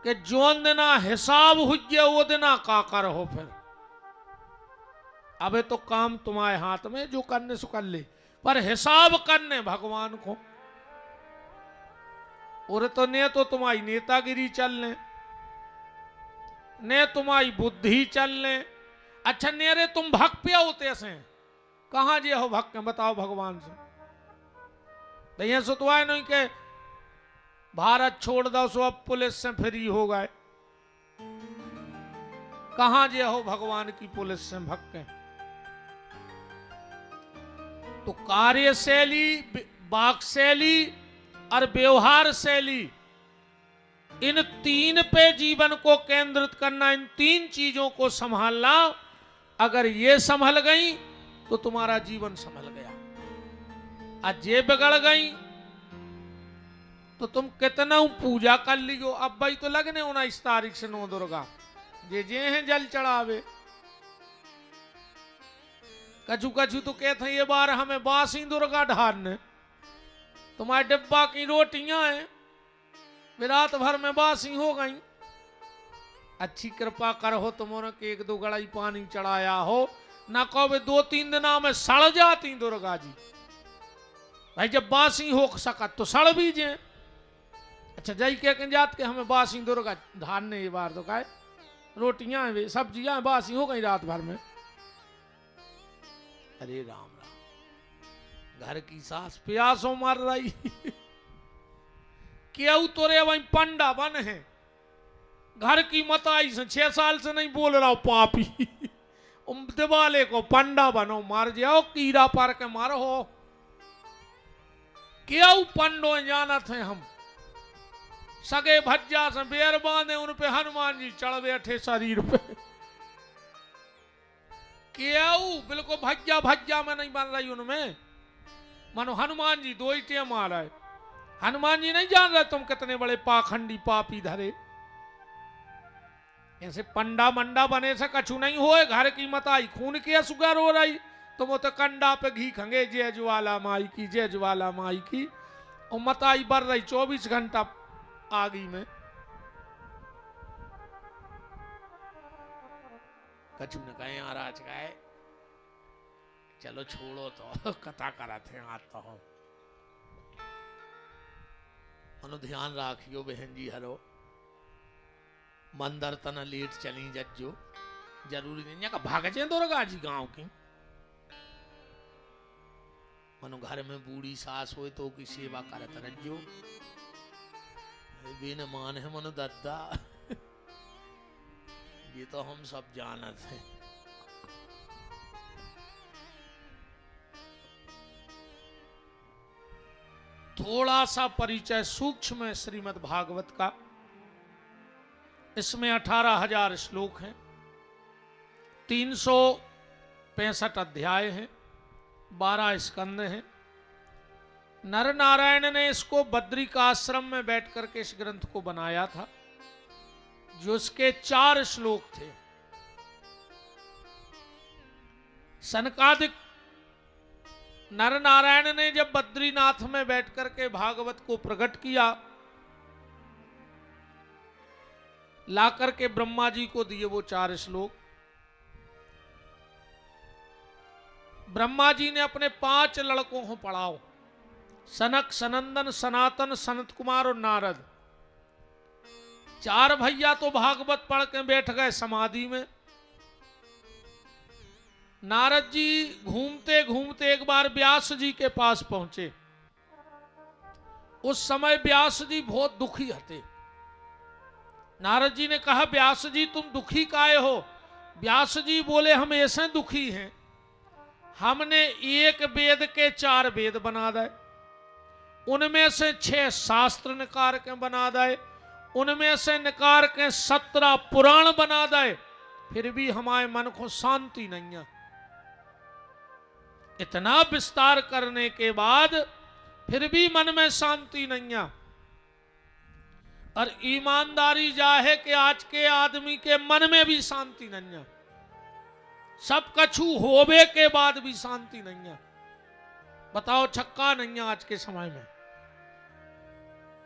कि जोन दिना हिसाब हुए वो दिना का कर हो। फिर अबे तो काम तुम्हारे हाथ में, जो करने सो कर ले, पर हिसाब करने भगवान को। और तो ने तो तुम्हारी नेतागिरी चलने, ने तुम्हारी बुद्धि चलने। अच्छा नेरे तुम भक्त पे होते से कहां जे हो भक्त, बताओ भगवान से। भैया सुतवाए नहीं के भारत छोड़ दो सो अब पुलिस से फ्री हो गए। कहां जे हो भगवान की पुलिस से भक्त। तो कार्यशैली, वाक शैली और व्यवहार शैली, इन तीन पे जीवन को केंद्रित करना, इन तीन चीजों को संभालना। अगर ये संभल गई तो तुम्हारा जीवन संभल गया। आज ये बिगड़ गई तो तुम कितना पूजा कर लियो। अब भाई तो लगने 19 तारीख से 9 दुर्गा जे हैं जल चढ़ावे। कछु कछु तो कहते हैं ये बार हमें बासी दुर्गा ढारने। तुम्हारे डिब्बा की रोटियां हैं रात भर में बासी हो गई। अच्छी कृपा करो तुमने के 1-2 गड़ाई पानी चढ़ाया हो, ना कहो 2-3 दिना में सड़ जाती दुर्गा जी। भाई जब बासी हो सकत तो सड़ भी जे। अच्छा जाई के जात के हमें बासी दुर्गा धारने ये बार तो कहे रोटियां वे सब्जियां बासी हो गई रात भर में। अरे राम राम, घर की सास प्यासों मर रही। क्यों तोरे वही पंडा बन है, घर की मताई से 6 साल से नहीं बोल रहा हूं पापी। दिवाले को पंडा बनो, मार जाओ कीड़ा पार के मारो हो। क्यों पंडो जाना थे हम, सगे भज्जा से बेर बांधे उन पे हनुमान जी चढ़ बैठे शरीर पे। क्यों बिल्कुल भज्जा भज्जा में नहीं बन रही उनमें। मानो हनुमान जी 2 ईंटें मार रहे। हनुमान जी नहीं जान रहे तुम कितने बड़े पाखंडी पापी धरे। ऐसे पंडा मंडा बने से कछु नहीं होए। घर की मताई खून की सुगर हो रही, तुम तो कंडा पे घी खंगे जय ज्वाला माई की, जय ज्वाला माई की। और मताई बढ़ रही 24 घंटा आगी में। कछु न कहे महाराज कहे चलो छोड़ो तो कथा करा थे आज तो हम। मनो ध्यान राखियो बहन जी हरो, मंदिर तना लेट चली जज्जो, जरूरी नहीं का भाग जाए दुर्गा जी गांव की। मनो घर में बूढ़ी सास हो तो की सेवा करत रज्जो। बिन मान है मनो दद्दा। ये तो हम सब जानत हैं। थोड़ा सा परिचय सूक्ष्म है श्रीमद् भागवत का। इसमें 18,000 श्लोक हैं, 365 अध्याय हैं, 12 स्कंद हैं। नर नारायण ने इसको बद्रिकाश्रम में बैठ करके इस ग्रंथ को बनाया था, जो इसके 4 श्लोक थे। सनकादिक नर नारायण ने जब बद्रीनाथ में बैठ करके भागवत को प्रकट किया, ला करके ब्रह्मा जी को दिए वो 4 श्लोक। ब्रह्मा जी ने अपने 5 लड़कों को पढ़ाओ, सनक, सनंदन, सनातन, सनत कुमार और नारद। 4 भैया तो भागवत पढ़ के बैठ गए समाधि में। नारद जी घूमते घूमते एक बार व्यास जी के पास पहुंचे। उस समय व्यास जी बहुत दुखी थे। नारद जी ने कहा व्यास जी तुम दुखी काहे हो। व्यास जी बोले हम ऐसे दुखी हैं, हमने एक वेद के 4 वेद बना दे, उनमें से 6 शास्त्र निकाल के बना दे, उनमें से निकाल के 17 पुराण बना दे, फिर भी हमारे मन को शांति नहीं है। इतना विस्तार करने के बाद फिर भी मन में शांति नहीं है। और ईमानदारी जाहे कि आज के आदमी के मन में भी शांति नहीं है। सब कछु होवे के बाद भी शांति नहीं है। बताओ छक्का नहीं है आज के समय में,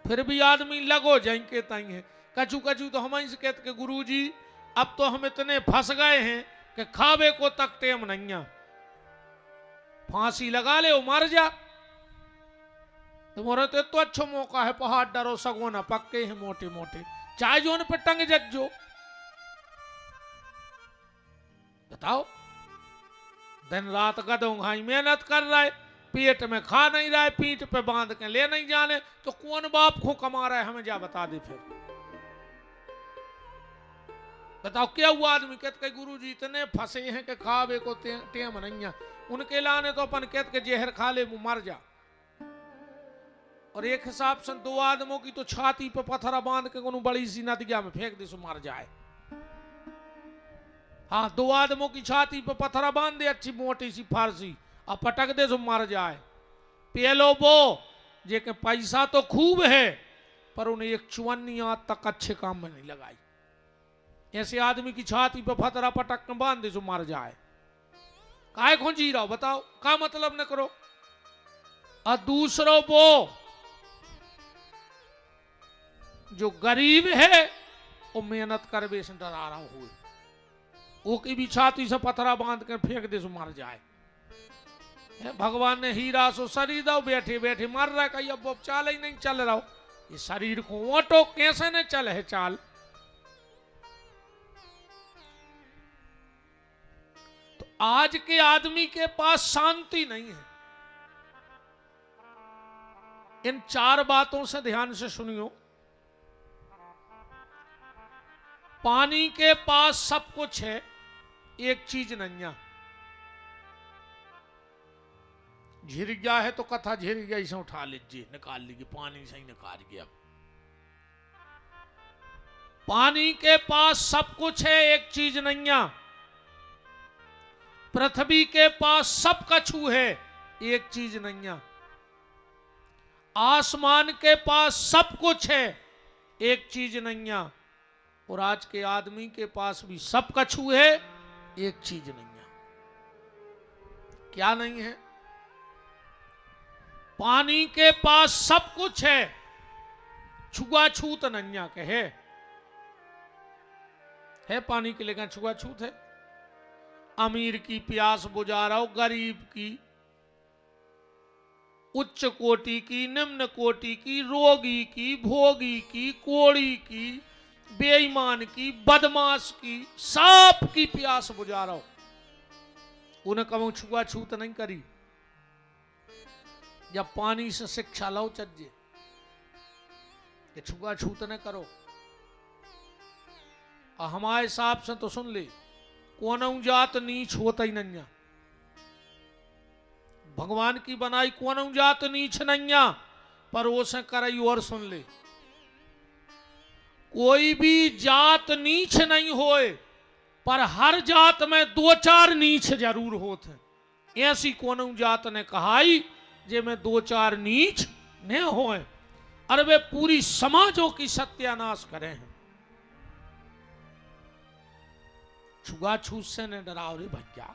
फिर भी आदमी लगो जाएंगे ताई है। कछु कछु तो हम ही से कहते कि गुरुजी अब तो हम इतने फंस गए हैं कि खावे को तक टेम नहीं है, फांसी लगा ले वो मर जा। तुम्हारे तो अच्छा मौका है, पहाड़ डरो सगो ना पक्के हैं मोटे मोटे, चाहे जो पे टंग जज्जो। बताओ, दिन रात गधों घाई मेहनत कर रहा है, पेट में खा नहीं रहा है, पीठ पे बांध के ले नहीं जाने, तो कौन बाप को कमा रहा है हमें जा बता दे। फिर बताओ क्या हुआ? आदमी कहते गुरु जी इतने फंसे हैं कि खावे को टेम नहीं है, उनके लाने तो अपन कहते जहर खा ले मर जा। और एक हिसाब से दो आदमों की तो छाती पे पत्थर बांध के कोनो बड़ी सी नदिया में फेंक दे सो मर जाए। हाँ, दो आदमों की छाती पे पत्थर बांध दे अच्छी मोटी सी फारसी, अब पटक दे सो मर जाए। पेलो वो जे के पैसा तो खूब है पर उन्हें एक चुवन्नी आज तक अच्छे काम में नहीं लगाई। ऐसे आदमी की छाती पे पत्थर पटक के बांध दे सो मर जाए। काहे को जी रहा हो बताओ, का मतलब न करो। और दूसरों वो जो गरीब है वो मेहनत कर बेस डरा रहा हुए, वो की भी छाती से पत्थरा बांध कर फेंक दे सो मर जाए। भगवान ने हीरा सो शरीर दो, बैठे बैठे मर रहा है, कहीं अब चाल ही नहीं चल रहा हो। ये शरीर को ओटो कैसे न चल है चाल। तो आज के आदमी के पास शांति नहीं है। इन चार बातों से ध्यान से सुनियो। पानी के पास सब कुछ है, एक चीज नहीं है। झिर गया है तो कथा झिर गया, इसे उठा लीजिए, निकाल लीजिए, पानी से ही निकाल गया। पानी के पास सब कुछ है, एक चीज नहीं है। पृथ्वी के पास सब कछु है, एक चीज नहीं है। आसमान के पास सब कुछ है, एक चीज नहीं है। और आज के आदमी के पास भी सब कछु है, एक चीज नहीं है। क्या नहीं है? पानी के पास सब कुछ है, छुआछूत नहीं है। है पानी के लेकर छुआछूत है? अमीर की प्यास बुझा रहा हो, गरीब की, उच्च कोटि की, निम्न कोटि की, रोगी की, भोगी की, कोड़ी की, बेईमान की, बदमाश की, सांप की प्यास बुझा रहा हो, उन्हें कहूं छुआछूत नहीं करी। जब पानी से शिक्षा लो चज्जे, ये छुआछूत न करो। और हमारे हिसाब से तो सुन ले, कौन जात नीच होता ही नहीं। भगवान की बनाई कौन जात नीच नहीं, पर वो से करई। और सुन ले, कोई भी जात नीच नहीं होए, पर हर जात में दो चार नीच जरूर होते। ऐसी कौन जात ने कहाई जे में दो चार नीच न होए, और वे पूरी समाजों की सत्यानाश करें हैं। छुआछूत से न डराओ रे भैया।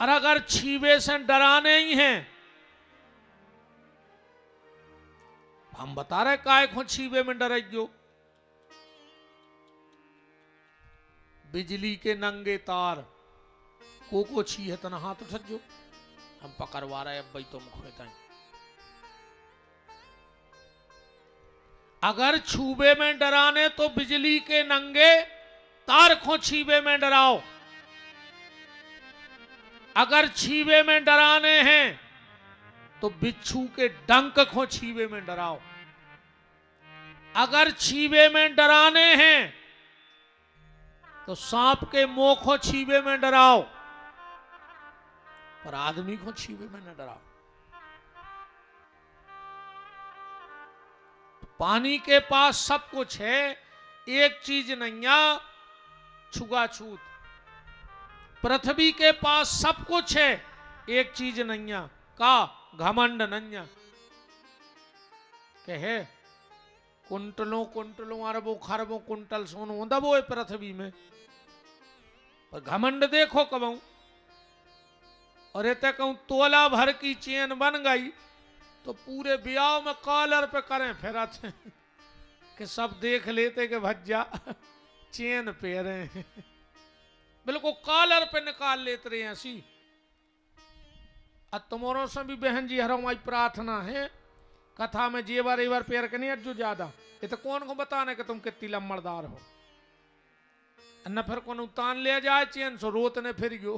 और अगर छीवे से डराने ही हैं, हम बता रहे काय को छीवे में डराइयो। बिजली के नंगे तार को छी है तना हाथ उठो, हम पकड़वा रहे अब भाई तुम खोता। अगर छूबे में डराने तो बिजली के नंगे तार को छीबे में डराओ। अगर छीबे में डराने हैं तो बिच्छू के डंक को छीबे में डराओ। अगर छीबे में डराने हैं तो सांप के मुंह को छीबे में डराओ, पर आदमी को छीबे में न डराओ। पानी के पास सब कुछ है, एक चीज नहीं, छुआछूत। पृथ्वी के पास सब कुछ है, एक चीज नहीं, का घमंड नहीं। कहे कुंटलों कुंटलों अरबों खरबों कुंटल सोनो दबो है पृथ्वी में, पर घमंड देखो कबू। और ये कहूं तोला भर की चेन बन गई तो पूरे ब्याह में कॉलर पे करें फिर कि सब देख लेते कि भज्जा चेन पहरे हैं, बिल्कुल कॉलर पे निकाल लेते रहे ऐसी। अब तुम्हारों से भी बहन जी हमारी प्रार्थना है, कथा में जेवर एवर पैर के नहीं अज्जू ज्यादा, ये तो कौन को बताने कि तुम कितनी लम्बड़दार हो, न फिर कौन उतान ले जाए चैन सो रोतने फिर गयो।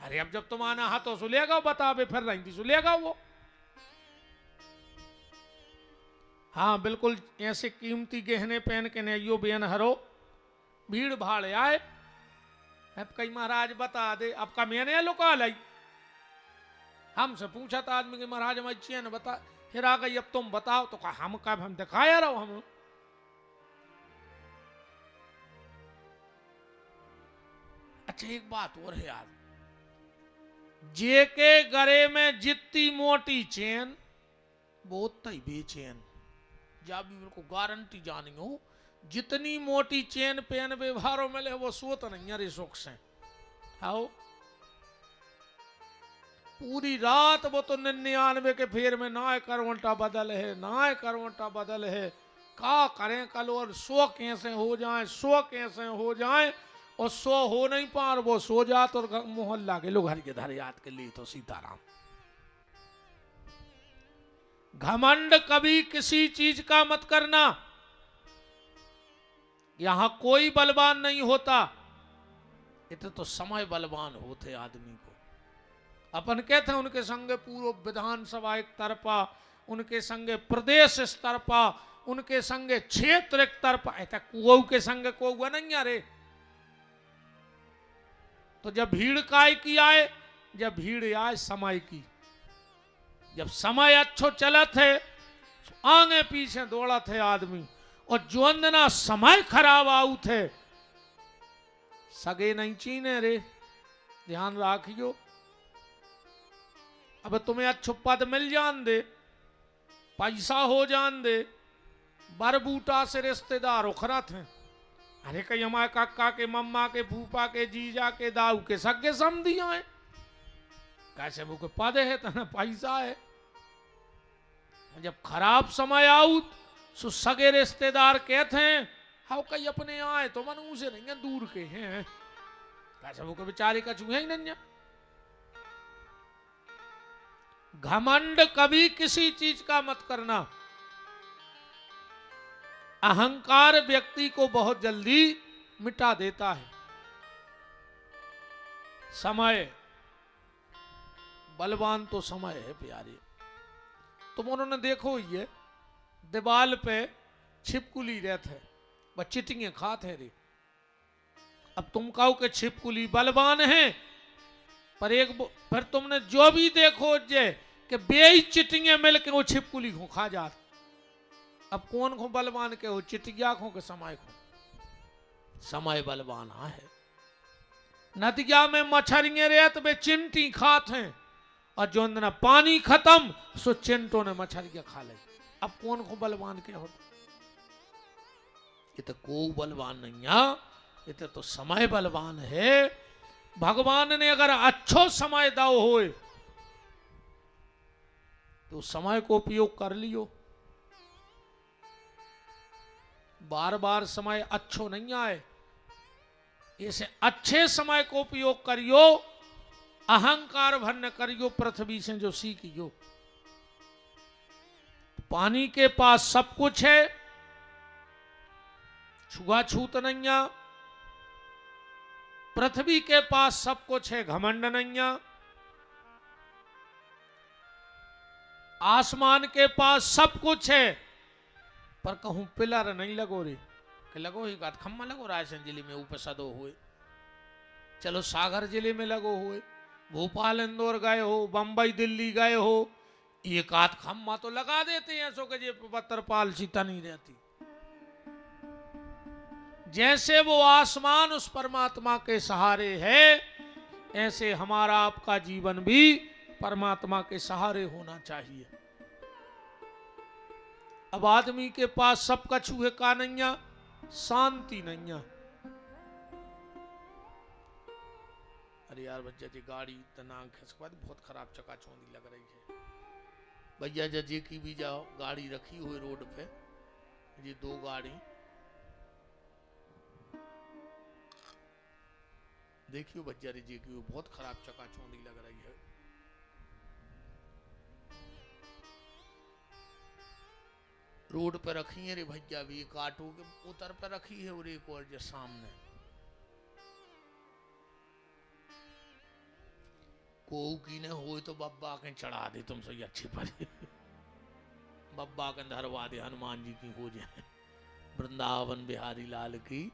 अरे अब जब तुम आना हाथों सुलेगा बता बे फिर रही थी सुलेगा वो। हाँ बिल्कुल ऐसे कीमती गहने पहन के नहीं यो बेन हरो भीड़ भाड़ आए। अब कई महाराज बता दे, अब का मैंने लुका लाई, हमसे पूछा था आदमी के महाराज मैं चैन बता, फिर आ गई अब तुम बताओ, तो कहा हम कब हम दिखाया रहो हम। अच्छा एक बात और है यार, जे के गले में जितनी मोटी चैन वो उतना ही बेचैन, जा भी बिल्कुल गारंटी जानी हो, जितनी मोटी चैन पहन व्यवहारों में ले वो सोत नहीं अरे सुख से। आओ पूरी रात वो तो 99 के फेर में ना करवंटा बदल है ना करवंटा बदल है, का करें कल और 100 कैसे हो जाए 100 कैसे हो जाए, और 100 हो नहीं पा और वो सो जात और मोहल्ला के लोग हर के धर याद के लिए तो सीताराम। घमंड कभी किसी चीज का मत करना, यहां कोई बलवान नहीं होता, इतने तो समय बलवान होते आदमी को। अपन कहते हैं उनके संगे पूर्व विधानसभा एक तरफा, उनके संगे प्रदेश इस तरफा, उनके संगे क्षेत्र एक तरफा, ऐसा कुओं के संगे को हुआ नहीं अरे। तो जब भीड़ काय की आए, जब भीड़ आए समय की, जब समय अच्छो चला थे आगे पीछे दौड़ा थे आदमी, और जो अंदना समय खराब आऊ थे सगे नहीं चीने रे, ध्यान राखियो। अब तुम्हें अच्छो पद मिल जान दे, पैसा हो जान दे, बरबूटा से रिश्तेदार उखरा थे, अरे कई हमारे काका के मम्मा के फूफा के जीजा के दाऊ के सगे समधिया है, कैसे वो के पद है तना पैसा है। जब खराब समय आऊ सो सगे रिश्तेदार कहते हैं हाँ कई अपने आए तो मन उसे नहीं दूर के हैं, कैसे वो के बेचारे का चूहे ही नहीं। घमंड कभी किसी चीज का मत करना, अहंकार व्यक्ति को बहुत जल्दी मिटा देता है। समय बलवान तो समय है प्यारे, तुम उन्होंने देखो ये दीवाल पे छिपकुली रहते हैं, वह चिटिंगे खाते रे। अब तुम कहो कि छिपकुली बलवान है, पर एक फिर तुमने जो भी देखो जे कि बेई चिटिंगे मिलके वो छिपकुली को खा जाते। अब कौन को बलवान के हो, चिटिया को के समय को? समय बलवान है। नदिया में मछरिये रेत बे चिंटी खाते हैं, और जो अंदर पानी खत्म सो चिंटों ने मछरिया खा ले। अब कौन को बलवान के हो? ये तो को बलवान नहीं है, ये तो समय बलवान है। भगवान ने अगर अच्छो समय दाओ होए तो समय को उपयोग कर लियो, बार बार समय अच्छो नहीं आए, इसे अच्छे समय को उपयोग करियो, अहंकार भन्न करियो, पृथ्वी से जो सीखियो। पानी के पास सब कुछ है, छुआछूत नहीं है, पृथ्वी के पास सब कुछ है, घमंड नहीं है, आसमान के पास सब कुछ है, पर कहूं पिलर नहीं लगो रे, कि लगो ही बात खम्मा लगो रायसेन जिले में ऊपर सदो हुए, चलो सागर जिले में लगो हुए, भोपाल इंदौर गए हो, बंबई दिल्ली गए हो, एक आध खम्मा तो लगा देते हैं, सो के जे पत्थरपाल सीता नहीं रहती। जैसे वो आसमान उस परमात्मा के सहारे है, ऐसे हमारा आपका जीवन भी परमात्मा के सहारे होना चाहिए। अब आदमी के पास सब कछु है, का नहीं है, शांति नहीं है। अरे यार भैया जी गाड़ी तना खिसक बहुत खराब चकाचौंधी लग रही है। भैया जी की भी जाओ गाड़ी रखी हुई रोड पे, ये 2 गाड़ी देखियो बच्चारी जी की, वो बहुत खराब चकाचौंधी लग रही है। रोड पे रखी है रे भैया भी, एक ऑटो के उतर पे रखी है और एक और जो सामने को की ने हो तो बब्बा के चढ़ा दे तुम सही अच्छी परी बब्बा के धरवा दे, हनुमान जी की हो जाए। वृंदावन बिहारी लाल की।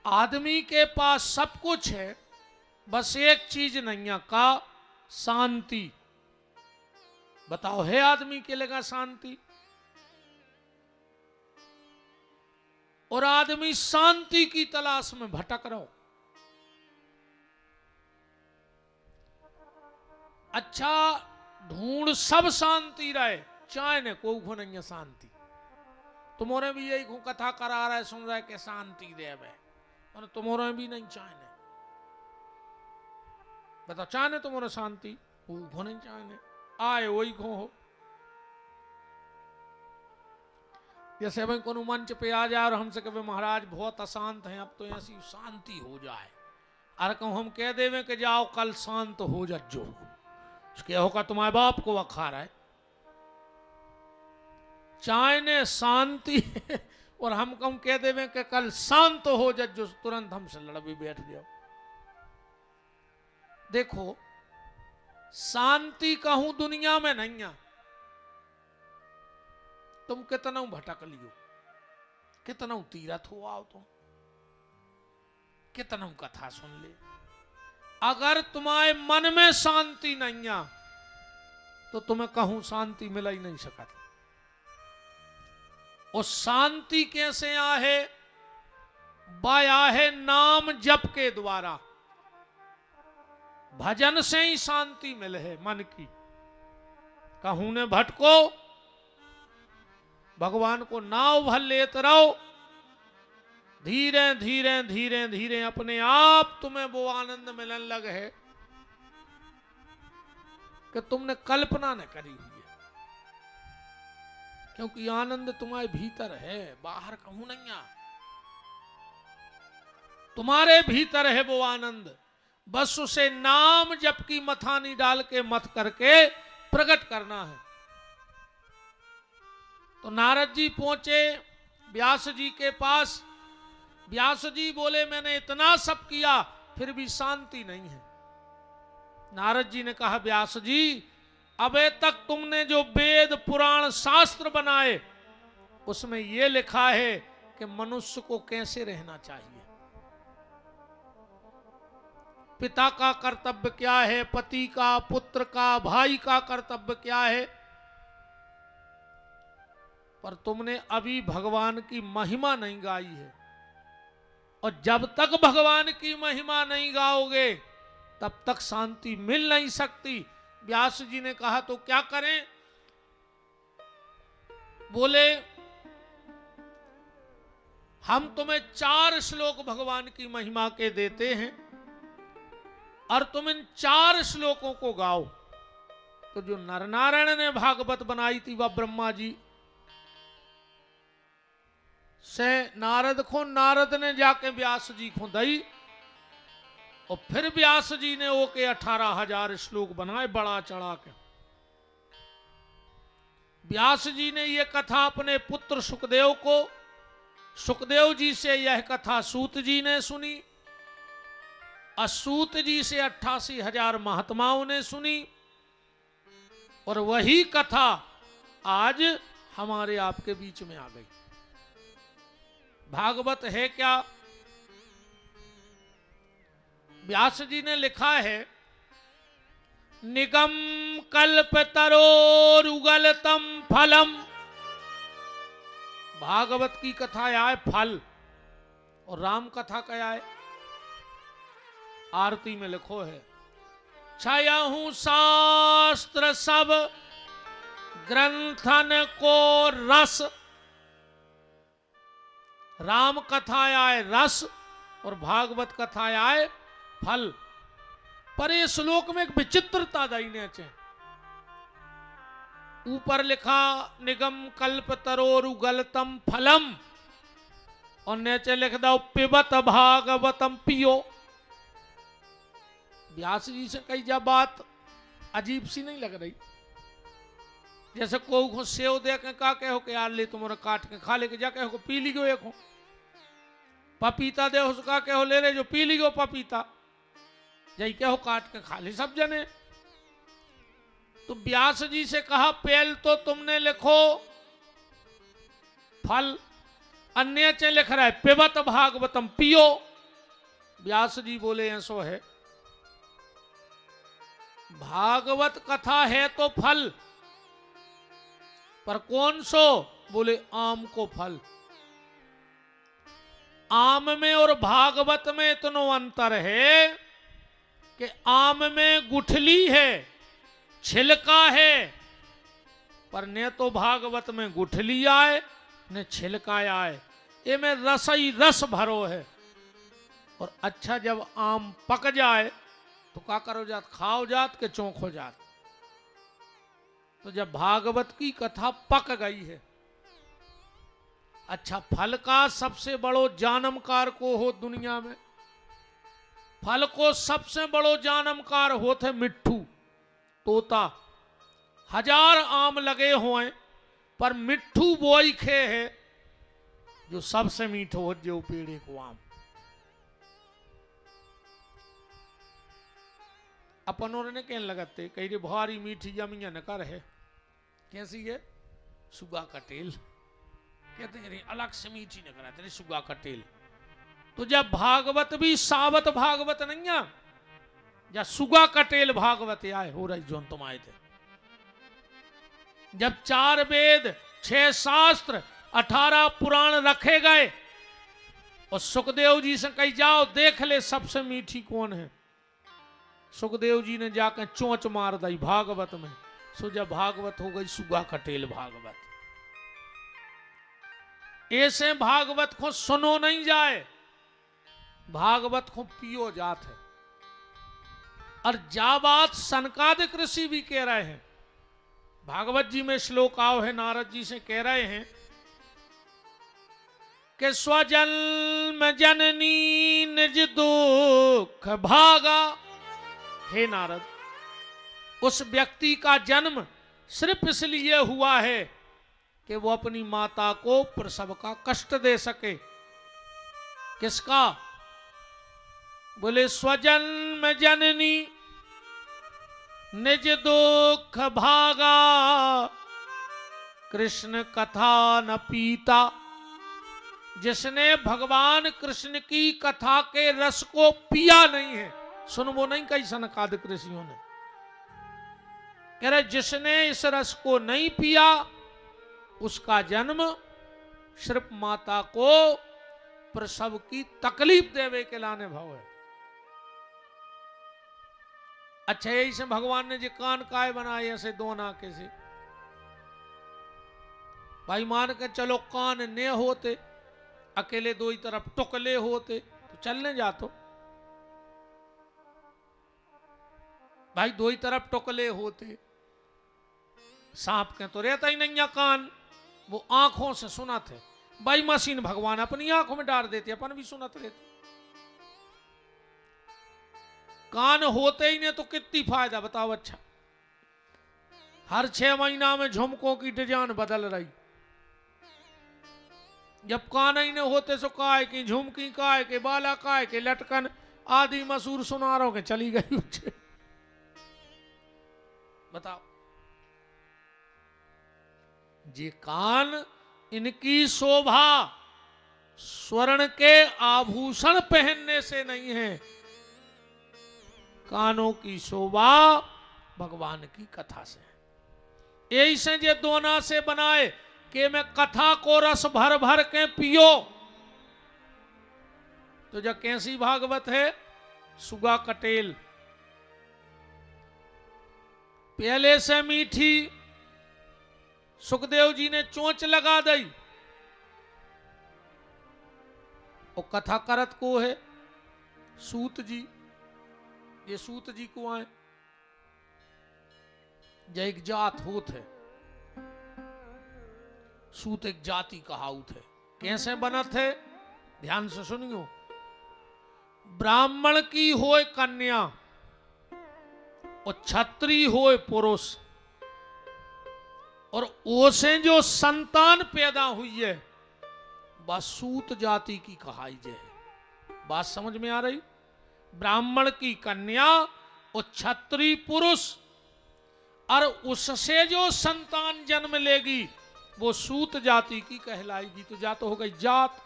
आदमी के पास सब कुछ है, बस एक चीज नहीं है, का शांति। बताओ है आदमी के लिए शांति? और आदमी शांति की तलाश में भटक रहो। अच्छा ढूंढ सब शांति रहे, चाहे ने को नहीं है शांति। तुम्हारे भी यही कथा करा रहा है, सुन रहा है कि शांति देव है, और तुम्हारे भी नहीं चाहने। बताओ चाहने तुम्हारे शांति? वो नहीं चाहने, आए वही को हो। जैसे भाई को मंच पे आ जाए और हमसे कहे महाराज बहुत अशांत हैं, अब तो ऐसी शांति हो जाए। अरे कहूँ हम कह देवे कि जाओ कल शांत हो जो, उसके होगा तुम्हारे बाप को अखार है। चाहने शांति और हम कम कह देवे कि कल शांत हो जो, तुरंत हमसे लड़ भी बैठ जाओ। देखो शांति कहूं दुनिया में नहीं है। तुम कितना भटक लियो, कितना तीरथ हो आओ, तुम कितना कथा सुन ले, अगर तुम्हारे मन में शांति नहीं है तो तुम्हें कहूं शांति मिला ही नहीं सकता। और शांति कैसे आहे? बाया है नाम जप के द्वारा, भजन से ही शांति मिले है मन की। कहूं ने भटको, भगवान को नाव भर लेते रहो, धीरे धीरे धीरे धीरे अपने आप तुम्हें वो आनंद मिलने लगे है कि तुमने कल्पना न करी हुई है। क्योंकि आनंद तुम्हारे भीतर है, बाहर कहूं नहीं आ, तुम्हारे भीतर है वो आनंद। बस उसे नाम जप की मथानी डाल के मत करके प्रकट करना है। तो नारद जी पहुंचे व्यास जी के पास। व्यास जी बोले मैंने इतना सब किया फिर भी शांति नहीं है। नारद जी ने कहा व्यास जी अबे तक तुमने जो वेद पुराण शास्त्र बनाए उसमें यह लिखा है कि मनुष्य को कैसे रहना चाहिए, पिता का कर्तव्य क्या है, पति का, पुत्र का, भाई का कर्तव्य क्या है। पर तुमने अभी भगवान की महिमा नहीं गाई है, और जब तक भगवान की महिमा नहीं गाओगे तब तक शांति मिल नहीं सकती। व्यास जी ने कहा तो क्या करें? बोले हम तुम्हें 4 श्लोक भगवान की महिमा के देते हैं और तुम इन 4 श्लोकों को गाओ। तो जो नरनारायण ने भागवत बनाई थी वह ब्रह्मा जी से नारद ने जाके व्यास जी को दई, और फिर व्यास जी ने ओके 18,000 श्लोक बनाए बड़ा चढ़ा के। व्यास जी ने यह कथा अपने पुत्र सुखदेव को, सुखदेव जी से यह कथा सूत जी ने सुनी, और सूत जी से 88,000 महात्माओं ने सुनी, और वही कथा आज हमारे आपके बीच में आ गई। भागवत है क्या? व्यास जी ने लिखा है निगम कल्प तरोरुगलतम फलम। भागवत की कथा आए फल, और राम कथा क्या है? आरती में लिखो है, छायहूं शास्त्र सब ग्रंथन को रस। राम कथा आए रस और भागवत कथा आए फल। पर ये श्लोक में एक विचित्रता दाई ने ऊपर लिखा निगम कल्प तरोरुगलतम फलम और नीचे लिख दो पिबत भागवतम पियो। व्यास जी से कई जा बात अजीब सी नहीं लग रही? जैसे को सेव दे के का कहो कि यार ले तुम्हारा काट के खा ले के जा कहो पी ली गो। एक पपीता दे उसका कहो ले रे जो पी ली गो पपीता जई कहो काट के खा ले सब जने। तो व्यास जी से कहा पहल तो तुमने लिखो फल, अन्य चे लिख रहा है पिबत भागवतम पियो। व्यास जी बोले ऐसो है, भागवत कथा है तो फल, पर कौन सो? बोले आम को फल। आम में और भागवत में इतना अंतर है कि आम में गुठली है, छिलका है, पर ने तो भागवत में गुठली आए ने छिलका आए। ये में रस ही रस भरो है। और अच्छा जब आम पक जाए तो क्या करो जात? खाओ जात के चौंक हो जात। तो जब भागवत की कथा पक गई है, अच्छा फल का सबसे बड़ो जानमकार को हो दुनिया में? फल को सबसे बड़ो जानमकार होते मिट्ठू तोता। 1000 आम लगे हुए पर मिट्ठू बोई खे है जो सबसे मीठो हो जो पेड़े को आम। अपन और ने कहने लगाते कही रे भारी मीठी जमिया न कर है। कैसी है? सुगा का तेल। कहते हैं अलग से मीठी न करा तेरे सुगा का तेल। तो जब भागवत भी सावत भागवत नहीं है या सुगा कटेल भागवत आए हो रही जो तुम आए थे। जब 4 वेद 6 शास्त्र 18 पुराण रखे गए और सुखदेव जी से कही जाओ देख ले सबसे मीठी कौन है। सुखदेव जी ने जाकर चोंच मार दी भागवत में। सो जब भागवत हो गई सुगा कटेल भागवत। ऐसे भागवत को सुनो नहीं जाए, भागवत को पियो जात है। और जा बात सनकादिक ऋषि भी कह रहे हैं। भागवत जी में श्लोक आओ है, नारद जी से कह रहे हैं कि स्वजन्म जननी निज दुख भागा। हे नारद, उस व्यक्ति का जन्म सिर्फ इसलिए हुआ है कि वो अपनी माता को प्रसव का कष्ट दे सके। किसका? बोले स्वजन्म जननी निज दुख भागा, कृष्ण कथा न पीता। जिसने भगवान कृष्ण की कथा के रस को पिया नहीं है, सुनवो नहीं कई सनकादिक ऋषियों ने कह रहे जिसने इस रस को नहीं पिया उसका जन्म सिर्फ माता को प्रसव की तकलीफ देवे के लाने भाव है। अच्छा यही से भगवान ने जो कान काय बनाए ऐसे 2 नाके से। भाई मान के चलो कान ने होते, अकेले 2 ही तरफ टुकले होते तो चलने जातो। भाई 2 ही तरफ टुकले होते, सांप के तो रहता ही नहीं कान, वो आंखों से सुनाते। भाई मशीन भगवान अपनी आंखों में डाल देते, अपन भी सुनते रहते। कान होते ही नहीं तो कितनी फायदा बताओ। अच्छा हर 6 महीना में झुमकों की डिजाइन बदल रही। जब कान ही नहीं होते सो काय की झुमकी, काय के बाला, काय के लटकन आदि मशहूर सुनारों के चली गई उच्चे। बताओ जी कान इनकी शोभा स्वर्ण के आभूषण पहनने से नहीं है, कानों की शोभा भगवान की कथा से है। यही से जे दोना से बनाए कि मैं कथा को रस भर भर के पियो। तो जब कैसी भागवत है सुगा कटेल। पहले से मीठी सुखदेव जी ने चोंच लगा दी। और कथा करत को है सूत जी। ये सूत जी को आए जय एक जात होत है। सूत एक जाति कहाउत है। कैसे बनत है ध्यान से सुनियो। ब्राह्मण की होए कन्या और क्षत्रिय होए पुरुष, और ओसे जो संतान पैदा हुई है वह सूत जाति की कहाई है। बात समझ में आ रही? ब्राह्मण की कन्या और क्षत्रिय पुरुष, और उससे जो संतान जन्म लेगी वो सूत जाति की कहलाएगी। तो जात हो गई जात।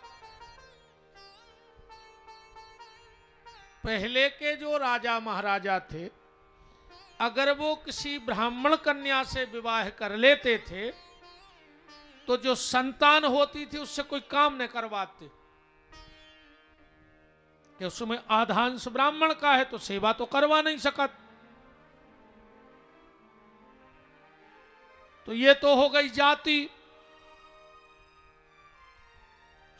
पहले के जो राजा महाराजा थे, अगर वो किसी ब्राह्मण कन्या से विवाह कर लेते थे तो जो संतान होती थी उससे कोई काम न करवाते कि उसमें आधांश ब्राह्मण का है तो सेवा तो करवा नहीं सकत। तो ये तो हो गई जाति।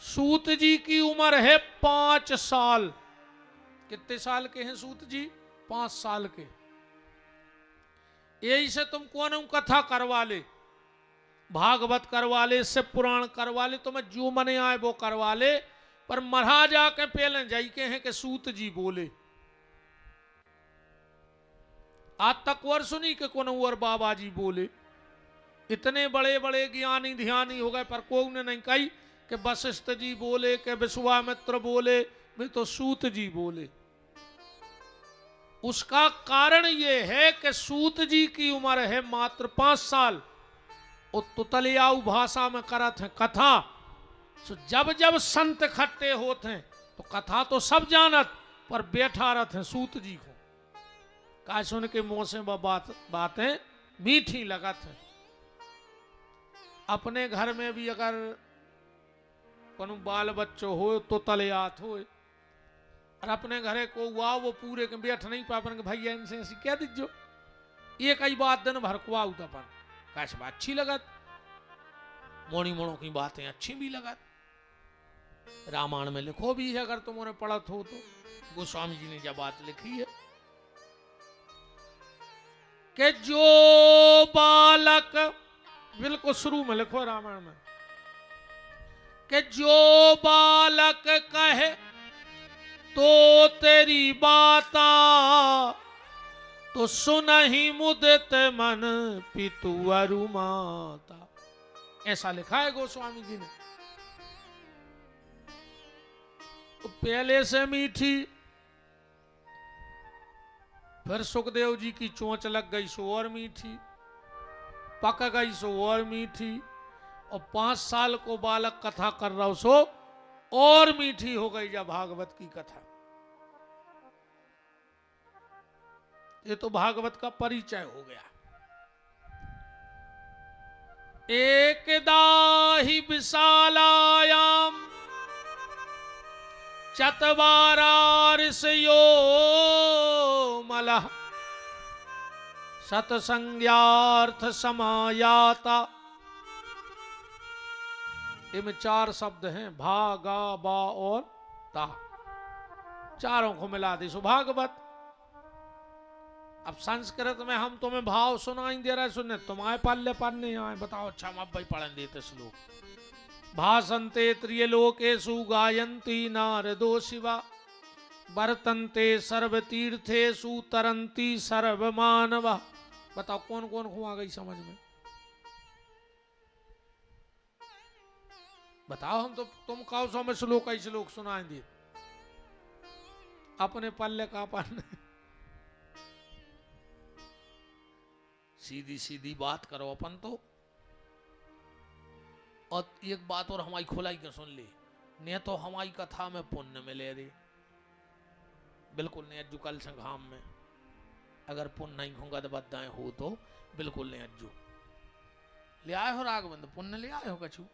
सूत जी की उम्र है 5 साल। कितने साल के हैं सूत जी? 5 साल के। यही से तुम कौन कथा करवा ले, भागवत करवा ले, शिव पुराण करवा ले, तुम्हें जो मने आए वो करवा ले, पर महाराजा के पहले जाई के हैं कि सूत जी बोले। आज तक वर सुनी कि कौन और बाबा जी बोले। इतने बड़े बड़े ज्ञानी ध्यानी हो गए पर कोई ने नहीं कही कि वशिष्ठ जी बोले, कि विश्वामित्र बोले, वे तो सूत जी बोले। उसका कारण यह है कि सूत जी की उम्र है मात्र 5 साल और तुतलियाऊ भाषा में करत हैं कथा। तो जब जब संत इकट्ठे होते हैं तो कथा तो सब जानत, पर बैठा रहते हैं सूत जी को। का सुन के मुंह से बातें मीठी लगत हैं। अपने घर में भी अगर कोनो बाल बच्चों हो तो तलियात हो, और अपने घरे को हुआ वो पूरे के बैठ नहीं पा अपन भैया इनसे ऐसी क्या दीजो, ये कई बात दिन भर को आउत अपन कैसे बात अच्छी लगत, मोनी मोड़ों की बातें अच्छी भी लगत। रामायण में लिखो भी है, अगर तुमने पढ़त हो तो, गोस्वामी जी ने जब बात लिखी है कि जो बालक, बिल्कुल शुरू में लिखो रामायण में, कि जो बालक कहे तो तेरी बाता, तो सुनहि मुदित मन पितु अरु माता। ऐसा लिखा है गोस्वामी जी ने। तो पहले से मीठी, फिर सुखदेव जी की चोंच लग गई सो और मीठी, पक गई सो और मीठी, और 5 साल को बालक कथा कर रहा सो और मीठी हो गई जब भागवत की कथा। ये तो भागवत का परिचय हो गया। एकदा ही विशालायाम चत्वारार्षयो मलः सतसंज्ञार्थ समायाता। इनमें 4 शब्द हैं, भा, गा, बा और ता। चारों को मिला दे सो भागवत। अब संस्कृत में हम तुम्हें भाव सुनाई दे रहे, सुनने तुम्हारे पल्ले पढ़ने आए, बताओ अच्छा हम अब भाई पढ़न देते श्लोक। भाषन्ते त्रियलोकेषु गायन्ति नारदो शिवा, वर्तन्ते सर्वतीर्थेषु तरन्ति सर्वमानवा। बताओ कौन कौन को आ गई समझ में? बताओ, हम तो तुम कहो सो में श्लोक ही श्लोक सुनाएंगे, अपने पल्ले का पढ़ने। सीधी सीधी बात करो अपन तो। और एक बात और हमारी खुलाई के सुन ले, ने तो हमारी कथा में पुण्य मिले रे, बिल्कुल नहीं अज्जू। कल संघाम में अगर पुण्य नहीं होगा तो बदाएं हो तो बिल्कुल नहीं अज्जू। ले आए हो राघवंद, पुण्य ले आए हो कछु,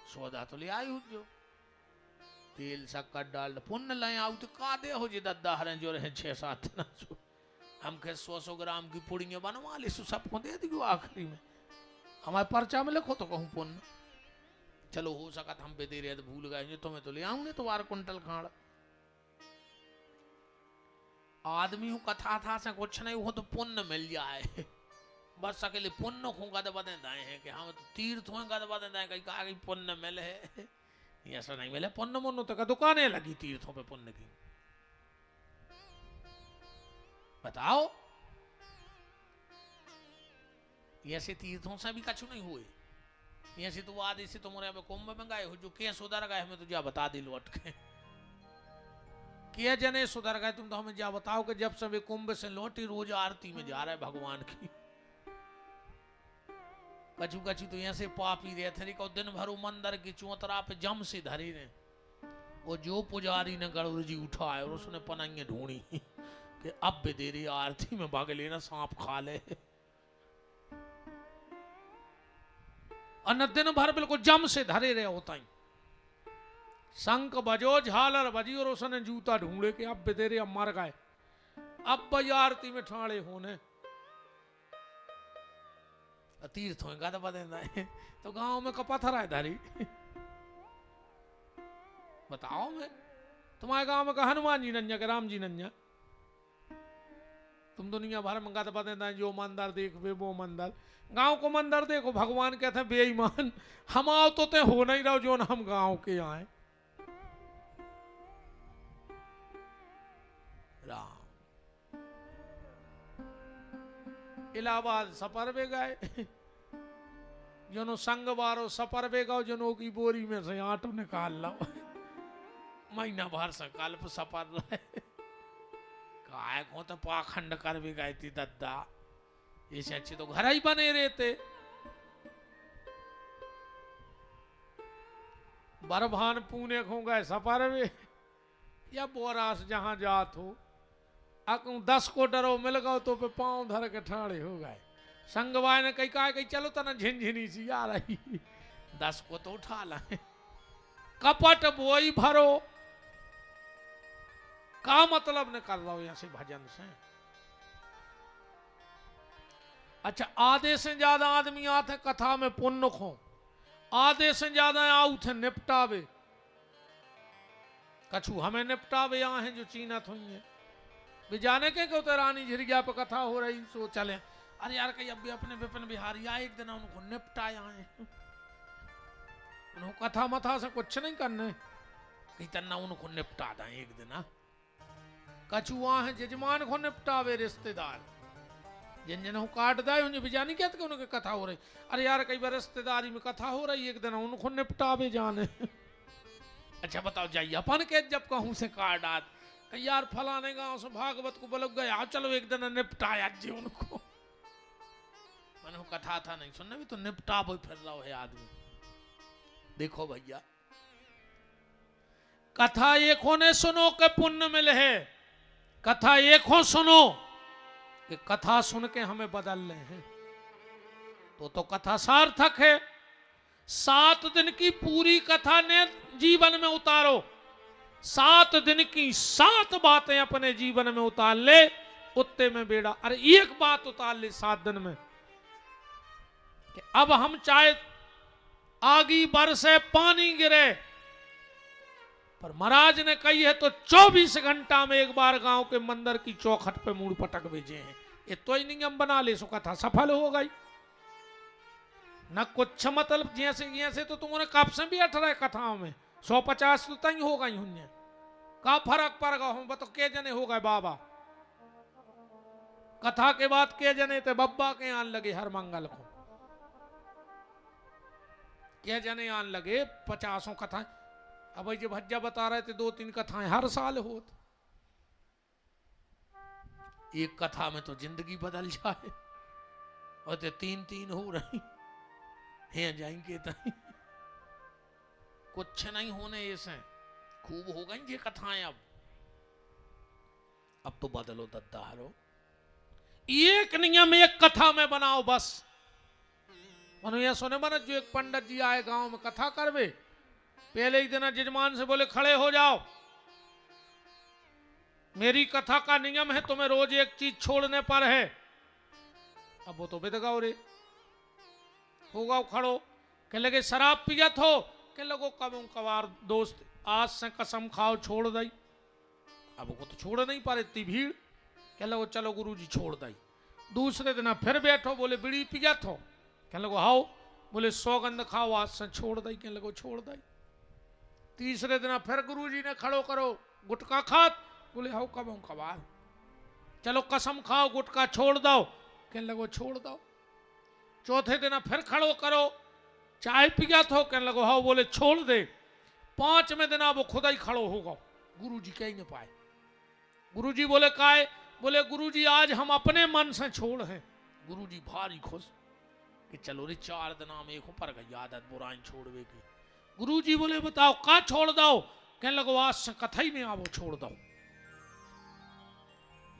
सौदा तो ले आए हो जो। तेल शक्कर डाल पुण्य लाए आउ तो का दे हो जी दद्दा हरे जो रहे 6-7 दिन हम के 100 ग्राम की पुड़ियाँ बनवा ली सबको दे दी आखिरी में हमारे पर्चा में लिखो तो कहूँ पुण्य चलो हो सका हम पे दे रहे तो भूल गए तुम्हें तो ले आऊंगे तो 12 कुंटल खाड़ आदमी हूँ कथा था से कुछ नहीं हो तो पुण्य मिल जाए बस अकेले पुण्य को गद बदे दाए हैं कि हम तो तीर्थ हो गद बदे दाए कहीं कहा पुण्य मिले है ऐसा नहीं मिले पुण्य मुन्नो तक दुकानें लगी तीर्थों पे पुण्य की बताओ ऐसे तीर्थों से भी कछु नहीं हुए ऐसे तो आदि से तुम्हारे में कुंभ में गए हो जो के सुधर गए हमें तुझे बता दी लौट के जने सुधर गए तुम तो हमें जा बताओ कि जब से वे कुंभ से लौटी रोज आरती में जा रहे भगवान की कछु कछु तो ऐसे पापी रहते थे को दिन भर मंदिर की चौतरा पे जम से धरी ने वो जो पुजारी ने गरुड़ जी उठाए और उसने पनाइयां ढूंढी कि अब भी दे रही आरती में भाग लेना सांप खा ले और दिन भर बिल्कुल जम से धरे रहे होता ही शंख बजो झालर बजी और उसने जूता ढूंढे कि अब बेतेरे अब मर गए अब भाई आरती में ठाणे होने तीर्थ होगा तो बदलना है तो गांव में कपत्थर है धारी बताओ मैं तुम्हारे गांव में का हनुमान जी नन्या के राम जी नन्या तुम दुनिया भर में गाता बदलना जो मंदिर देख वे वो मंदिर गांव को मंदिर देखो भगवान कहते हैं बेईमान हम आओ तो ते हो नहीं रहो जो न हम गांव के आए राम इलाहाबाद सफर में गए जनो संग बारो सफर में गो जनो की बोरी में से आटो निकाल लो महीना भर से कल्प सफर रहे काय को तो पाखंड कर भी गई थी दद्दा ऐसे अच्छे तो घर ही बने रहते बरभान पुणे खो गए सफर में या बोरास जहां जात हो अकू 10 को डरो मिल गओ तो पे पांव धर के ठाड़े हो गए संगवाय ने कही कहा चलो तना झिनझिनी सी आ रही 10 को तो उठा लाए कपट बोई भरो का मतलब ने कर रहा हूं यहां से भजन से अच्छा आधे से ज्यादा आदमी आते कथा में पुण्य खो आधे से ज्यादा आऊ थे निपटावे कछु हमें निपटावे यहाँ हैं जो चीनत हुई है भी जाने के कहते रानी झिरिया पे कथा हो रही सो चले अरे यार कहीं अब भी अपने विपिन बिहारी आए एक दिन उनको निपटाया है उनको कथा मथा से कुछ नहीं करने कहीं तन्ना उनको निपटा दें एक दिन कछु वहां है जजमान को निपटावे रिश्तेदार जिन जिन काट दाए उन्हें भी जानी कहते उनकी कथा हो रही अरे यार कई बार रिश्तेदारी में कथा हो रही एक दिन उनको निपटावे जाने अच्छा बताओ जाइए अपन के जब कहूं से काट आत कहीं यार फलाने गांव से भागवत को बोलो गया चलो एक दिन निपटाया जी उनको मैंने कथा था नहीं सुनने भी तो निपटा भी फिर रहा है आदमी देखो भैया कथा एक होने सुनो के पुण्य मिले है कथा एक हो सुनो कि कथा सुन के हमें बदल रहे हैं तो कथा सार्थक है 7 दिन की पूरी कथा ने जीवन में उतारो 7 दिन की 7 बातें अपने जीवन में उतार ले उत्ते में बेड़ा अरे एक बात उतार ले 7 दिन में कि अब हम चाहे आगी बरसे पानी गिरे पर महाराज ने कही है तो 24 घंटा में एक बार गांव के मंदिर की चौखट पे मूड़ पटक भेजे हैं ये तो ही नियम बना ले सो कथा सफल हो गई न कुछ मतलब जैसे तो तुम्हारे कब से भी 18 कथाओं में 150 तो तई हो गई हुई का फर्क पड़ गया हूं बतो के जने हो गए बाबा कथा के बाद के जने थे बब्बा के आन लगे हर मंगल को के जने आन लगे 50 कथाएं अब जो भज्जा बता रहे थे 2-3 कथाएं हर साल होत एक कथा में तो जिंदगी बदल जाए और तो 3-3 हो रही हैं जाएंगे तई कुछ नहीं होने ऐसे खूब हो गई ये कथाएं अब तो बदलो दद्दारो एक नियम एक कथा में बनाओ बस मनो ये सुने मन जो एक पंडित जी आए गांव में कथा करवे पहले ही दिन जजमान से बोले खड़े हो जाओ, मेरी कथा का नियम है तुम्हें रोज एक चीज छोड़ने पर है। अब वो तो बेदगाओ रे होगा खड़ो, कह लगे शराब पियत हो, कह लगो कब कबार दोस्त आज से कसम खाओ छोड़ दई। अब वो तो छोड़ नहीं पा रहे, इतनी भीड़, कह लगो चलो गुरुजी छोड़ दई। दूसरे दिन फिर बैठो, बोले बीड़ी पियत हो, कह लगो हाओ, बोले सौगंध खाओ आज से छोड़ दई, कह लगो छोड़ दई। तीसरे दिन फिर गुरुजी ने खड़ो करो, गुटखा खात, बोले हाओ कब कबार, चलो कसम खाओ गुटखा छोड़ दो, कह लगो छोड़ दो। चौथे दिन फिर खड़ो करो, चाय पियत हो, कह लगो हाओ, बोले छोड़ दे। पांचवें दिन वो खुदा ही खड़ो होगा, गुरुजी कह नहीं पाए। गुरुजी बोले काहे, बोले गुरुजी आज हम अपने मन से छोड़ हैं। गुरुजी भारी खुश कि चलो रे 4 दिन में एक पर गई आदत बुराई छोड़वे की। गुरुजी बोले बताओ का छोड़ दो, कहने लगो आज से कथा ही नहीं आवो छोड़ दो,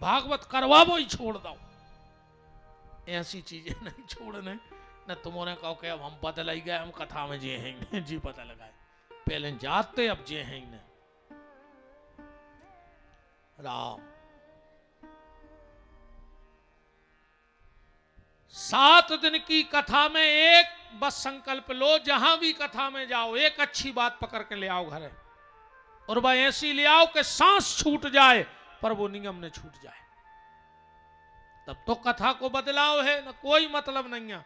भागवत करवावो ही छोड़ दो। ऐसी चीजें नहीं छोड़ने, न तुमने कहो कि अब हम पता लग गए हम कथा में जे हैं जी पता लगाए, पहले जाते अब जे हैं न। राम 7 दिन की कथा में एक बस संकल्प लो, जहां भी कथा में जाओ एक अच्छी बात पकड़ के ले आओ घर, और वह ऐसी ले आओ कि सांस छूट जाए पर वो नियम न छूट जाए, तब तो कथा को बदलाव है, न कोई मतलब नहीं है।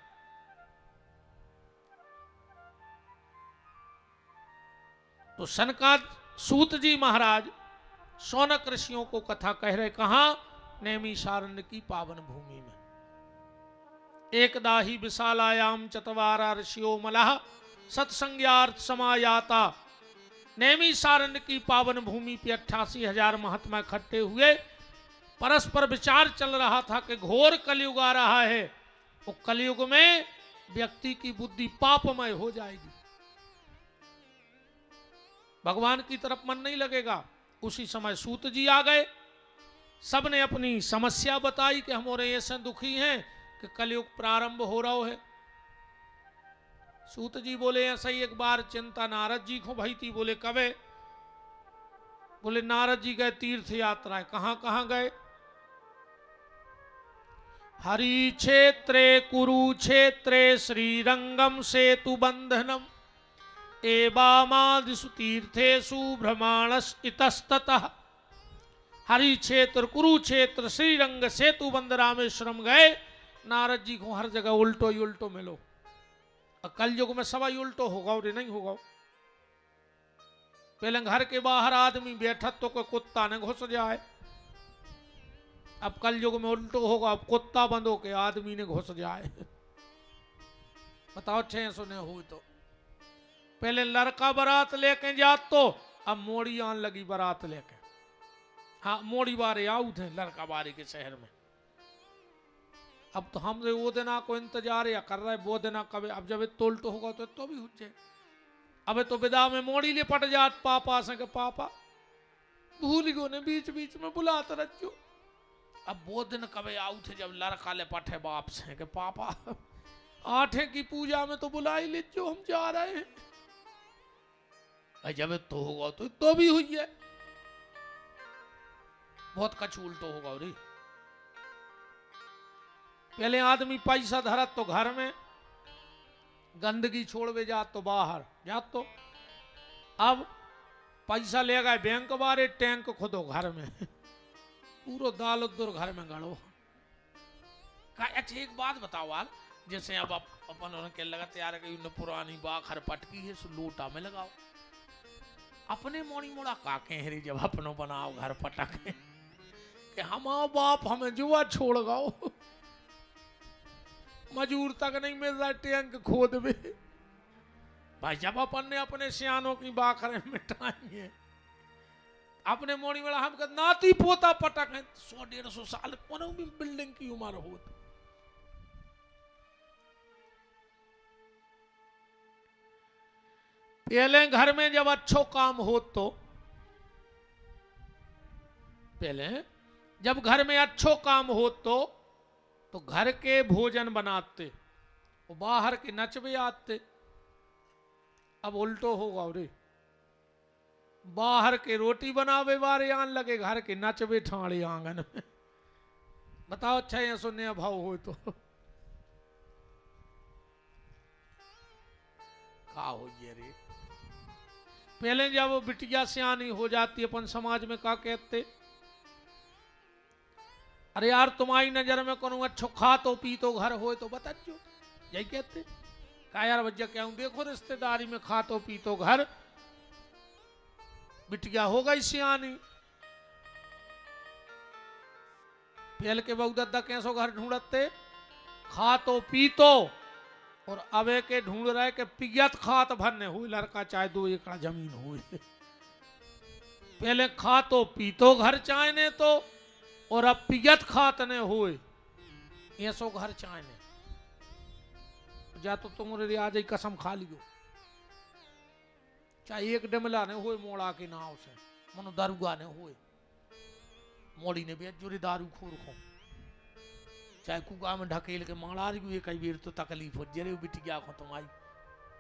तो सनकाद सूत जी महाराज शौनक ऋषियों को कथा कह रहे, कहा नैमिषारण्य की पावन भूमि में। एकदा ही विशालायाम चतवारा ऋषियो मलः सत्संज्ञार्थ समायाता। नैमिषारण्य की पावन भूमि पे 88,000 महात्मा इकट्ठे हुए, परस्पर विचार चल रहा था कि घोर कलयुग आ रहा है, वो कलयुग में व्यक्ति की बुद्धि पापमय हो जाएगी, भगवान की तरफ मन नहीं लगेगा। उसी समय सूत जी आ गए, सबने अपनी समस्या बताई कि हम और ऐसे दुखी हैं कि कलयुग प्रारंभ हो रहा है। सूत जी बोले ऐसा ही एक बार चिंता नारद जी को भई थी। बोले कबे, बोले नारद जी गए तीर्थ यात्रा, कहां कहां गए, हरि क्षेत्रे कुरुक्षेत्रे श्रीरंगम सेतु बंधनम एवामादिषु तीर्थेषु भ्रमणस इतस्ततः। हरि क्षेत्र कुरुक्षेत्र श्रीरंग सेतु बंध रामेश्वरम गए। नारद जी को हर जगह उल्टो ही उल्टो मिलो, कल युग में सवाई उल्टो होगा और नहीं होगा। पहले घर के बाहर आदमी बैठा तो कोई कुत्ता ने घुस जाए, अब कल युग में उल्टो होगा, अब कुत्ता बंद हो के आदमी ने घुस जाए। बताओ 600 ने हुई तो पहले लड़का बारात लेके जात, तो अब मोड़ी आन लगी बारात लेके। हाँ मोड़ी बारे आऊ थे लड़का बारे के शहर में, अब तो हमसे वो दिना को इंतजार या कर रहा है, वो दिना कभी, अब जब तो उल्टो होगा तो भी हो जाए। अब तो विदा में मोड़ी ले पट जात पापा से के पापा भूल गो ने बीच बीच में बुलाते रखो। अब वो दिन कभी आऊ थे जब लड़का ले पटे बाप से के पापा आठे की पूजा में तो बुला ही लीजिए हम जा रहे हैं। जब तो होगा तो भी हुई है, बहुत कछ उल्टो होगा। रे पहले आदमी पैसा धरत तो घर में, गंदगी छोड़वे जात तो बाहर जात, तो अब पैसा ले गए बैंक बारे, टैंक खुदो घर में, पूरो दाल उद्दुर घर में गड़ो। अच्छा एक बात बताओ यार, जैसे अब अपन उनके लगा तैयार कि पुरानी बाखर पटकी है सो लोटा में लगाओ, अपने मोड़ी मोड़ा काके हरी जब अपनो बनाओ घर पटक कि हम बाप हमें जुआ छोड़ गाओ, मजूर तक नहीं मिल रहा टैंक खोद में। भाई जब अपन ने अपने सियानों की बाखरें मिटाई है, अपने मोड़ी वाला हम नाती पोता पटक है 100-150 साल कोनो भी बिल्डिंग की उम्र हो। पहले घर में जब अच्छो काम हो पहले जब घर में अच्छो काम हो तो घर के भोजन बनाते, वो बाहर के नचबे आते। अब उल्टो होगा रे, बाहर के रोटी बनावे बारे आन लगे, घर के नचबे ठाणे आंगन में। बताओ अच्छा ये सुनने भाव हो तो का हो ये रे। पहले जब वो बिटिया सियानी हो जाती अपन समाज में का कहते, अरे यार तुम्हारी नजर में कौन अच्छो खा तो पी तो घर हो तो बताजो, यही कहते। कहा यार भैया क्या हूं, देखो रिश्तेदारी में खा तो पी तो घर, बिटिया हो गई सियानी। पहल के बहु दद्दा कैसो घर ढूंढते, खा तो पी तो, और अबे के ढूंढ रहे के पियत खात भरने हुई, लड़का चाहे 2 एकड़ जमीन हुई। पहले खा तो पी तो घर चाहने तो, और अब पियत खात ने हुए, ये सो घर चाहने। जा तो तुम्हारे आज ही कसम खा लियो, चाहे 1 डिमला ने हुए मोड़ा के नाव से, मनो दारुगा ने हुए, मोड़ी ने भी जोरे दारू खोर खो, चाहे कुआ में ढकेल के मारा रही कई बेर तो तकलीफ हो जरे बिटिया को तुम्हारी,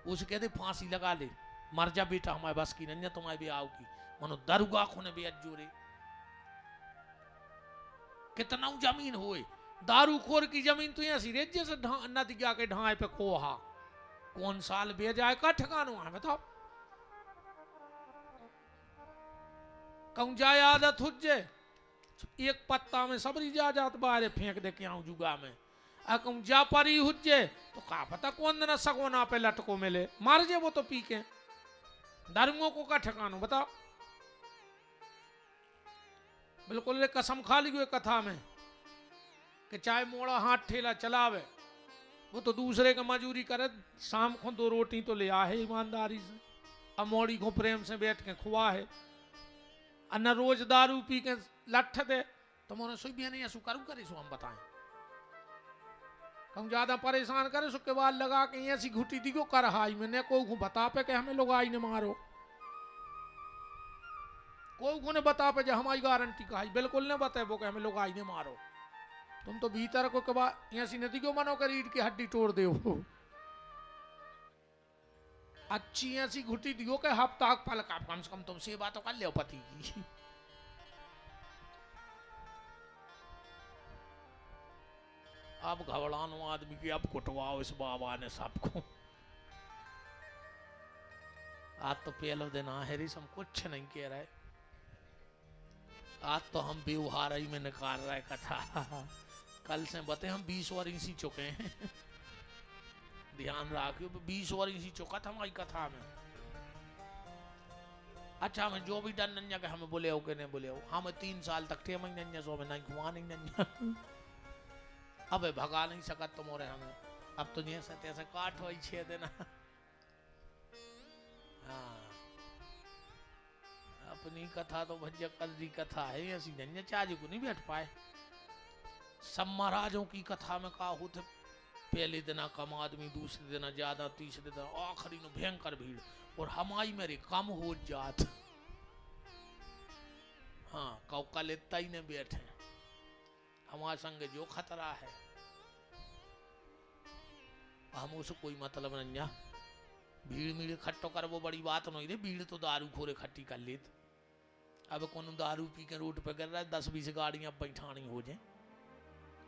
उसे कहते फांसी लगा ले, मर जा बेटा, हमारे बस की नहीं तुम्हारे भी आओ की, मनो दारुगा को ने भी जोरे। कितना जमीन हुए, दारू खोर की जमीन तो ऐसी रेत जैसे नदिया के ढाए पे कोहा, कौन साल बे जाए का ठिकाना है बताओ। कहूं जाए आदत हो जाए, एक पत्ता में सबरी जा जात बाहर फेंक दे के आऊं जुगा में, कहूं जा परी हो जाए तो का पता कौन दिन सगोना पे लटको मिले, मार जे वो तो पी के। दारुओं को का ठिकाना बताओ। बिल्कुल कसम खा ली हुई कथा में कि चाहे मोड़ा हाथ ठेला चलावे, वो तो दूसरे का मजूरी करे, शाम को 2 रोटी तो ले आ है ईमानदारी से, अब मोड़ी को प्रेम से बैठ के खुआ है, अन्ना रोज दारू पी के लठ दे तो मोने सुई भी नहीं ऐसू करूँ करे सो हम बताएं। हम ज्यादा परेशान करे सुके बाद लगा के ऐसी घुटी दी को कर हाई मैंने को बता पे के हमें लोग आई ने मारो, को ने बता पे जो हमारी गारंटी का बिल्कुल ने बताए वो के हमें लोग आई ने मारो, तुम तो भीतर को के बाद ऐसी नदी को मनो कर ईट की हड्डी तोड़ दे हो, अच्छी ऐसी घुटी दियो के हफ्ता पल का कम से कम तुम से बातों कर ले पति की। अब घबरानो आदमी की, अब कुटवाओ इस बाबा ने सबको। आज तो पहले दिन आहेरी हम कुछ नहीं कह रहे, आज तो हम व्यवहार ही में निकाल रहे कथा, कल से बते हम 20 वर्ष ही चुके हैं। ध्यान रखियो 20 वर्ष ही चुका था हमारी कथा में। अच्छा हमें जो भी डर नन्या के हमें बोले हो के नहीं बोले हो, हमें 3 साल तक थे मैं नन्या सो में नहीं घुमा नहीं नन्या। अब भगा नहीं सकत तुम्हारे हमें, अब तो जैसे तैसे काट हो 6 दिन। हाँ अपनी कथा तो भज्य कल की कथा है, ऐसी नन्या चाजी को नहीं बैठ पाए। सब महाराजों की कथा में का होते, पहले दिन कम आदमी, दूसरे दिन ज्यादा, तीसरे दिन आखिरी में भयंकर भीड़, और हमारी मेरे कम हो जात। हाँ कौ कल इतना ही ने बैठे, हमारे संग जो खतरा है हम उसे कोई मतलब नहीं। भीड़ मीड़ खट्टो कर वो बड़ी बात नहीं रे, भीड़ तो दारू खोरे खट्टी कर लेत। अब कौन दारू पी के रोड पे कर रहा है, 10-20 गाड़ियां बैठानी हो जाए,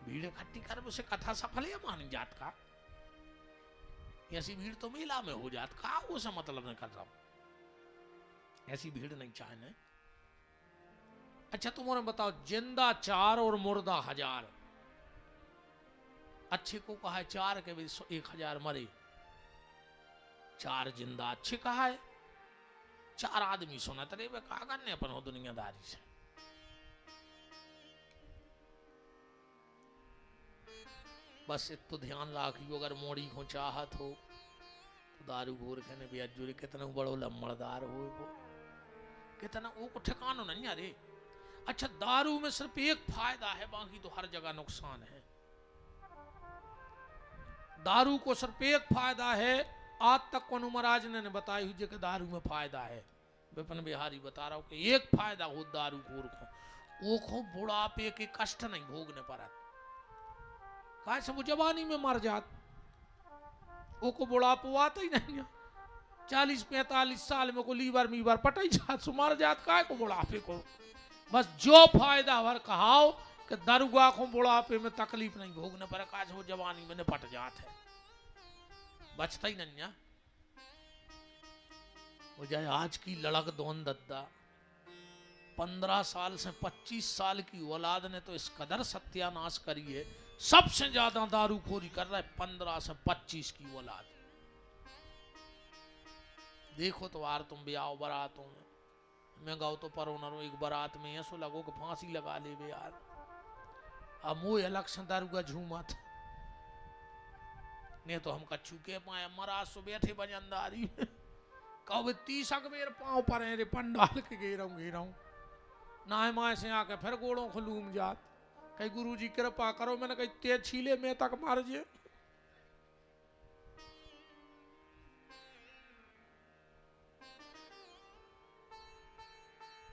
भीड़ इकट्ठी कर उसे कथा सफल है मान जात का। ऐसी भीड़ तो मेला में हो जात का, उसे मतलब नहीं कर रहा हूं, ऐसी भीड़ नहीं चाहने। अच्छा तुम्हारे बताओ, जिंदा 4 और मुर्दा 1000, अच्छे को कहा है 4 के भी 1000 मरे, 4 जिंदा अच्छे कहा है, 4 आदमी सुना तरे वे कहा करने अपन हो दुनियादारी से। बस इत तो ध्यान रखियो, अगर मोड़ी को चाहत हो तो दारू घोर के भी अजुरी कितना बड़ो लम्बड़दार हो वो, कितना वो को ठिकानो नहीं अरे। अच्छा दारू में सिर्फ एक फायदा है, बाकी तो हर जगह नुकसान है। दारू को सिर्फ एक फायदा है, आज तक को महाराज ने बताई हुई कि दारू में फायदा है, विपिन बिहारी बता रहा हूं कि एक फायदा हो दारू घोर को, वो को बुढ़ापे के कष्ट नहीं भोगने पड़ा, काय से वो जवानी में मर जात, वो को बुढ़ापा आता ही नहीं है। 40-45 साल में को लीवर मीवर पटाई जात सुमार जात काय को बुढ़ापे को। बस जो फायदा भर कहाओ कि दरुआ को बुढ़ापे में तकलीफ नहीं भोगने पर काज हो जवानी में निपट जात है, बचता ही नहीं। वो जाए आज की लड़क दोन दद्दा 15 साल से 25 साल की औलाद ने तो इस कदर सत्यानाश करी है, सबसे ज्यादा दारूखोरी कर रहा है 15 से 25 की औलाद। देखो तो यार तुम भी आओ बारातों में, मैं गाओ तो परो नरो एक बारात में ऐसो लगो कि फांसी लगा ले बे यार। अब वो इलेक्शन दारूगा झूमा था नहीं तो हम कच्छू के पाए मरा सो बैठे बजंदारी कहो 30 अकबेर पाँव पर है रे पंडाल के घेराऊं ना माए से आके फिर गोड़ों को लूम जात कहीं गुरु जी कृपा करो, मैंने कही तेज छीले में तक मार जे।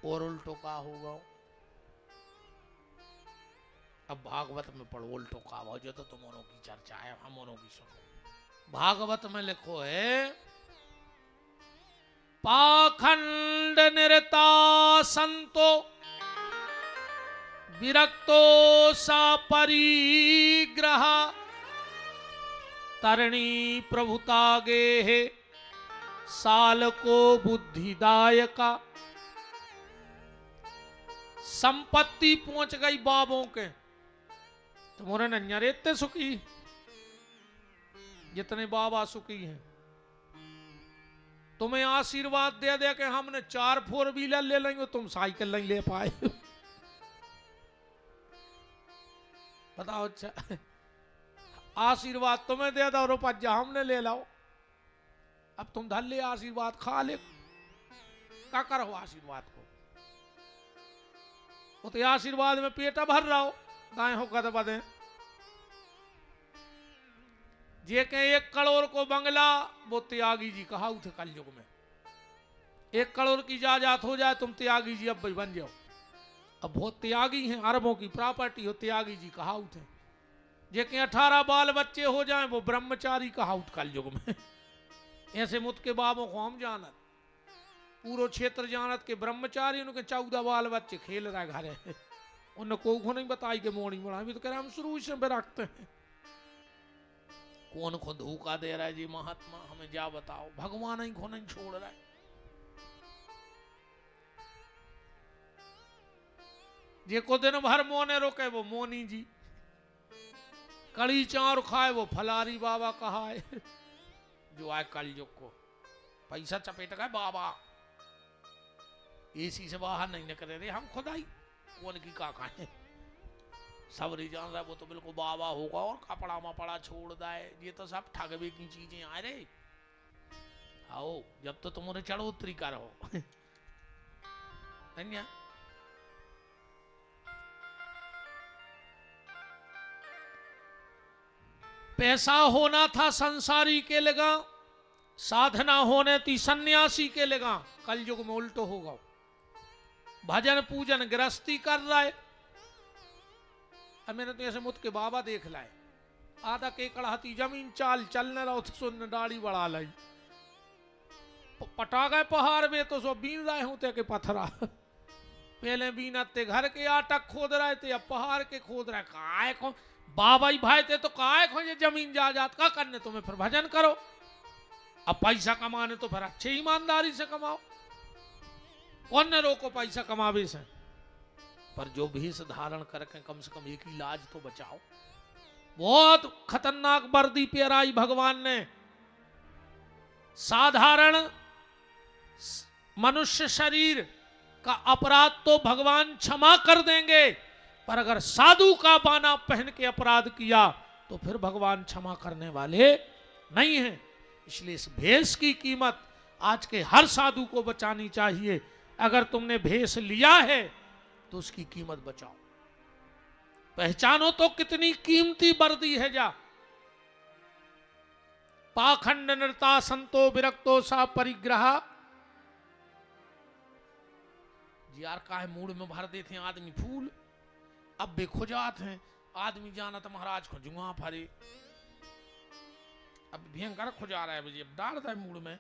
और उल्टो का होगा अब भागवत में पढ़ो उल्टो का हो जो तो तुमों की चर्चा है हमों की सुनो। भागवत में लिखो है पाखंड निरता संतो विरक्तो सा परिग्रह तरणी प्रभुता गे साल को बुद्धिदायका। संपत्ति पहुंच गई बाबों के तुम्हारे नन्या इतने सुखी जितने बाबा सुखी हैं। तुम्हें आशीर्वाद दे दे के हमने 4 4 व्हीलर ले लेंगे तुम साइकिल नहीं ले पाए बताओ। अच्छा आशीर्वाद तुम्हें दे दो रुपया हमने ले लाओ, अब तुम धर ले आशीर्वाद खा ले क्या करो आशीर्वाद को। वो तो आशीर्वाद में पेट भर रहा हो दाएं हो कद बदे जे के 1 करोड़ को बंगला वो त्यागी जी कहा थे कल युग में 1 करोड़ की जायदाद हो जाए तुम त्यागी जी अब बन जाओ। अब बहुत त्यागी हैं, अरबों की प्रॉपर्टी हो त्यागी जी कहा थे। जे के 18 बाल बच्चे हो जाएं वो ब्रह्मचारी कहा कल युग में ऐसे मुत के बाबों को हम जानत पूरो क्षेत्र जानत के ब्रह्मचारी उनके 14 बाल बच्चे खेल रहा घर है उन्हें को नहीं बताई के मोड़ी मोड़ा भी तो कह रहे हम शुरू से रखते हैं। कौन को धोखा दे रहा है जी महात्मा हमें जा बताओ, भगवान ही को नहीं छोड़ रहा है। जे को दिन भर मोने रोके वो मोनी जी, कड़ी चार खाए वो फलारी बाबा कहा है जो आए कल युग को पैसा चपेट गए बाबा एसी से बाहर नहीं निकले रे हम खुदाई कौन की का खाए सब नहीं जान रहा वो तो बिल्कुल बाबा होगा और कपड़ा मपड़ा छोड़ दाए ये तो सब ठगवे की चीजें आए रे। आओ जब तो तुम्हारे चढ़ोतरी का रहो धन्या पैसा होना था संसारी के लगा, साधना होने थी सन्यासी के लगा। कल युग में उल्टो होगा, भजन पूजन गृहस्थी कर रहा है। अब मैंने तो ऐसे मुत के बाबा देख लाए, आधा केकड़ हती जमीन चाल चलने रहो तो सुन दाढ़ी बढ़ा लाई, पटा गए पहाड़ में तो सो बीन रहे होते के पत्थरा पहले बीनते घर के आटक खोद रहे थे अब पहाड़ के खोद रहे। काय को बाबा ही भाई थे तो काय को ये जमीन जायदाद का करने तुम्हें फिर भजन करो, अब पैसा कमाने तो फिर अच्छे ईमानदारी से कमाओ, कौन ने रोको पैसा कमावे से। पर जो भेष धारण करके कम से कम एक ही लाज तो बचाओ। बहुत खतरनाक वर्दी पेराई भगवान ने। साधारण मनुष्य शरीर का अपराध तो भगवान क्षमा कर देंगे, पर अगर साधु का बाना पहन के अपराध किया तो फिर भगवान क्षमा करने वाले नहीं हैं। इसलिए इस भेष की कीमत आज के हर साधु को बचानी चाहिए। अगर तुमने भेष लिया है तो उसकी कीमत बचाओ, पहचानो तो कितनी कीमती वर्दी है। जा पाखंड नृता संतो विरक्तो सा परिग्रह। यार काहे मूड में भर देते हैं आदमी फूल, अब बेखुजात हैं आदमी जाना तो महाराज को जुआ फरे, अब भयंकर खुजा रहा है अब डाल रहा है मूड में।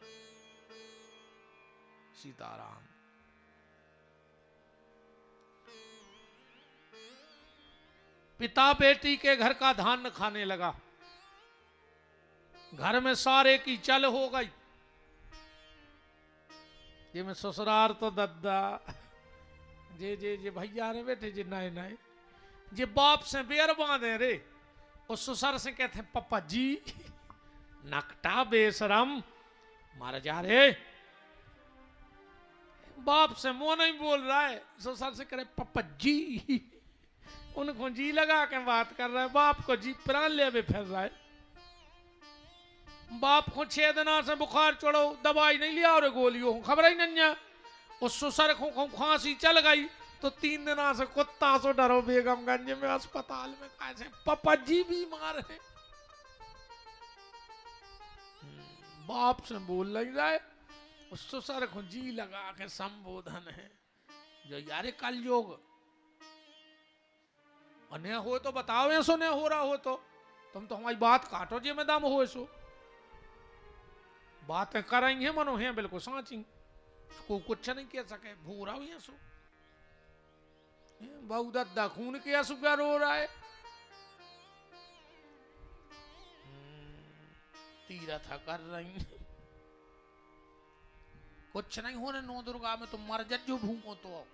सीताराम। पिता बेटी के घर का धान खाने लगा, घर में सारे की चल हो गई। ये मैं ससुरार तो दद्दा जे भैया रे बेटे जे नए नए जे बाप से बेर बांधे रे, उस ससुर से कहते हैं पप्पा जी नकटा बेशरम मार जा रे। बाप से मुंह नहीं बोल रहा है, ससुर से करे पप्पा जी, उनको जी लगा के बात कर रहा है, बाप को जी प्राण ले फिर रहा है। बाप को 6 दिन से बुखार चढ़ो, दवाई नहीं लिया और गोलियों खबर ही नहीं है। उस ससुर को खांसी चल गई तो 3 दिन से कुत्ता सो डरो बेगमगंज में अस्पताल में कैसे पापा जी बीमार है। बाप से बोल नहीं रहा है, उस ससुर को जी लगा के संबोधन है जो यार कलयुग अन्य हो तो बताओ, ऐसो नहीं हो रहा हो तो तुम तो हमारी बात काटो जी में दम हो ऐसो बातें करेंगे मनो है बिल्कुल साची को कुछ नहीं कह सके भूरा हुई ऐसो बहु दद्दा खून के आंसू क्या रो रहा है। तीरथ कर रही कुछ नहीं होने नो दुर्गा में तुम मर जज्जो भूखो तो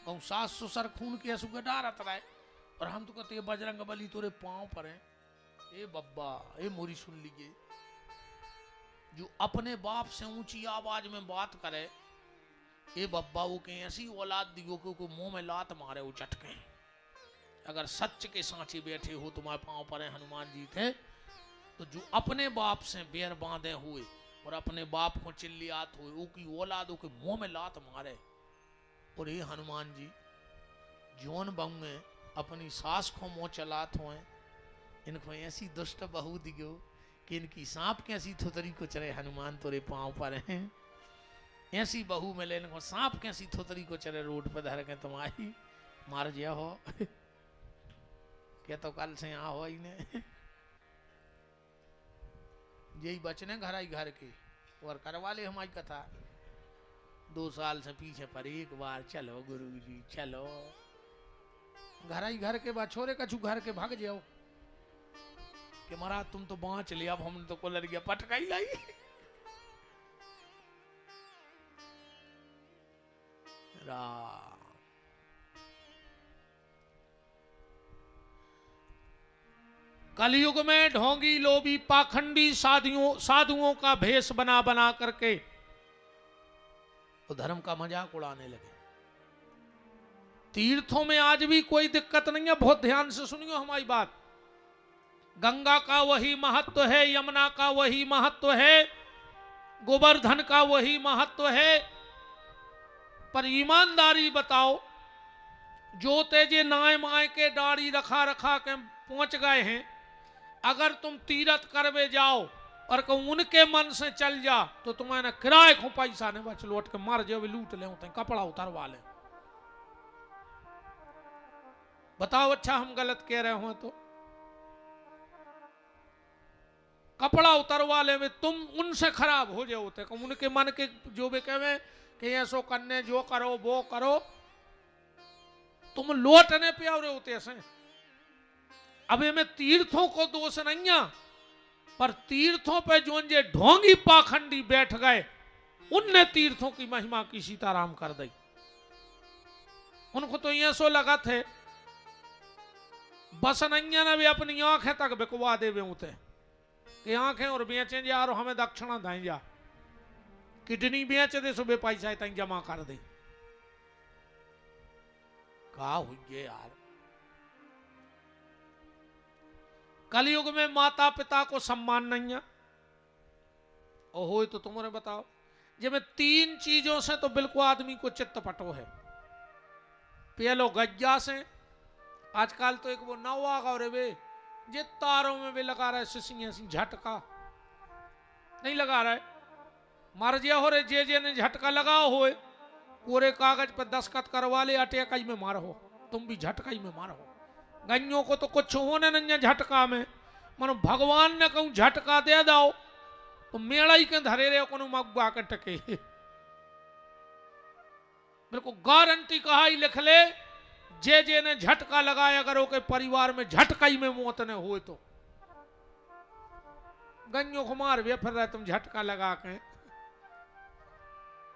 कहूँ सास ससुर खून के आंसू के डारत रहे और हम तो कहते बजरंग बली तोरे पांव पर है। ए बब्बा ए मोरी सुन लीजिए, जो अपने बाप से ऊंची आवाज में बात करे, ए बब्बा वो कहीं ऐसी औलाद दियो को मुंह में लात मारे वो चटके। अगर सच के सांचे बैठे हो तुम्हारे पांव पर है हनुमान जी थे, तो जो अपने बाप से बेर बांधे हुए और अपने बाप को चिल्लियात हुए वो की औलाद के मुंह में लात मारे। और ये हनुमान जी जौन बंग में अपनी सास को मुंह चलात हुए, इनको ऐसी दुष्ट बहू दियो कि इनकी सांप कैसी थोतरी को चले हनुमान तोरे पांव पर हैं। ऐसी बहू मिले इनको सांप कैसी थोतरी को चले रोड पर धर के तुम्हारी मार जिया हो क्या तो कल से यहाँ हो ही ने यही बचने घर आई घर के और करवा ले हमारी कथा 2 साल से पीछे पर एक बार चलो गुरु जी चलो घर आई घर के बाद छोरे कछु घर के भाग जाओ कि महाराज तुम तो बाँच लिया, अब हमने तो कोलर गया पटका ही लाई। कलयुग में ढोंगी लोभी पाखंडी साधुओं का भेष बना बना करके तो धर्म का मजाक उड़ाने लगे। तीर्थों में आज भी कोई दिक्कत नहीं है, बहुत ध्यान से सुनियो हमारी बात। गंगा का वही महत्व है, यमुना का वही महत्व है, गोवर्धन का वही महत्व है, पर ईमानदारी बताओ जो तेजे नाय माय के दाढ़ी रखा रखा के पहुंच गए हैं, अगर तुम तीरथ करवे जाओ और कहूं उनके मन से चल जा तो तुम्हारे किराए को पैसा नहीं बच लौट के मार जाओ लूट ले कपड़ा उतरवा ले। बताओ अच्छा हम गलत कह रहे हो तो कपड़ा उतरवा ले में तुम उनसे खराब हो जाओ थे उनके मन के जो भी कहे कि ऐसो करने जो करो वो करो, तुम लौटने पे और होते से। अब में तीर्थों को दोष नहीं है, पर तीर्थों पे जो जे ढोंगी पाखंडी बैठ गए उनने तीर्थों की महिमा की सीताराम कर दी। उनको तो ये सो लगा थे बस नहीं ना भी अपनी आंखें तक बिकवा दे उते कि आंखें और बेचे जा और हमें दक्षिणा दें जा, किडनी बेच दे सुबह पैसा तक जमा कर दे। कहा हुई यार, कलयुग में माता पिता को सम्मान नहीं है और हो तो तुम्हारे बताओ जब 3 चीजों से तो बिल्कुल आदमी को चित्त पटो है। पहलो गज्जा से, आजकल तो एक वो नवा और वे जे तारों में भी लगा रहा है सिसियां सी झटका नहीं लगा रहा है, मर गया हो रे जे ने झटका लगाओ हो पूरे कागज पर दस्तखत करवा ले अटैकाई में मारो, तुम भी झटकाई में मारो। गन्यों को तो कुछ होने नहीं झटका में, मनो भगवान ने कहूं झटका दे दो तो मेड़ा ही के धरे रहे को मगुआ के टके बिल्कुल गारंटी कहा ही लिख ले, जे ने झटका लगाया करो के परिवार में झटका ही में मौत न हो तो गन्यों को मार वे फिर रहे तुम झटका लगा के।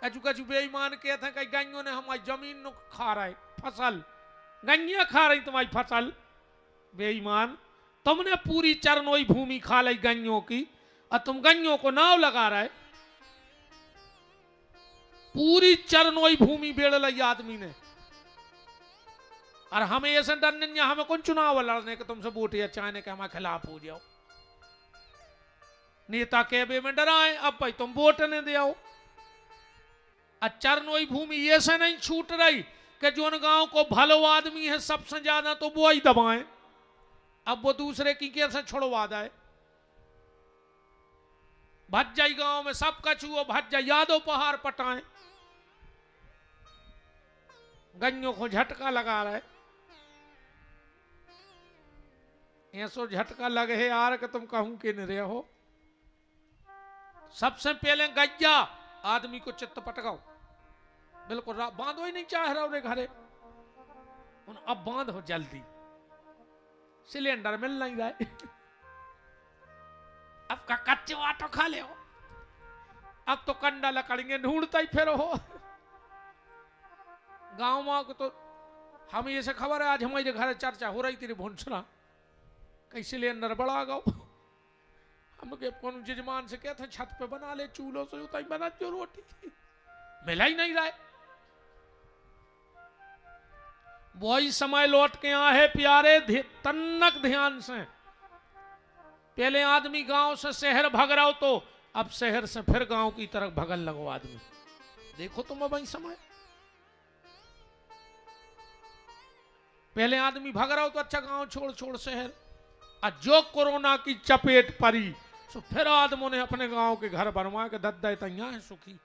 कचू कचू बेईमान कहते हैं कि गन्यों ने हमारी जमीन को खा रहा है फसल, गन्या खा रही तुम्हारी फसल। बेईमान, तुमने पूरी चरनोई भूमि खा ली गन्यों की और तुम गन्यों को नाव लगा रहे। पूरी चरनोई भूमि बेड़ ली आदमी ने, और हमें ऐसे डरने हमें कौन चुनाव लड़ने के तुमसे वोट या चाहने के हमारे खिलाफ हो जाओ। नेता कहबे में डराए, अब भाई तुम वोट ने दे आओ। चरनोई भूमि ये से नहीं छूट रही कि जो गांव को भलो आदमी है सबसे ज्यादा तो वो ही दबाए, अब वो दूसरे की कैसे छुड़वा दे। भज जाई गांव में सब कछुओ भज जाई, यादव पहाड़ पटाए। गन्यों को झटका लगा रहे, ऐसो झटका लगे है यार कि तुम कहूं कि नहीं रहे हो। सबसे पहले गज्जा आदमी को चित्त पटकाओ, बिल्कुल बांधो ही नहीं चाह रहा उन्हें घरे, अब बांध हो जल्दी, सिलेंडर मिल नहीं रहा है। अब का कच्चे आटो खा ले हो, अब तो कंडा लकड़ियां ढूंढता ही फिर हो। गांव में तो हमें ये से खबर है, आज हमारे घर चर्चा हो रही थी भुंसरा कहीं सिलेंडर बढ़ा गो। हम कौन जजमान से कहते छत पे बना ले, चूल्हों से उताई बना जो रोटी, मिला ही नहीं रहा। वही समय लौट के आए प्यारे, तन्नक ध्यान से। पहले आदमी गांव से शहर भग रहा हो, तो अब शहर से फिर गांव की तरफ भगन लगो आदमी। देखो तुम वही समय, पहले आदमी भग रहा हो तो अच्छा गांव छोड़ छोड़ शहर, और जो कोरोना की चपेट पड़ी तो फिर आदमों ने अपने गांव के घर बनवा के दद्दा तैयार है सुखी।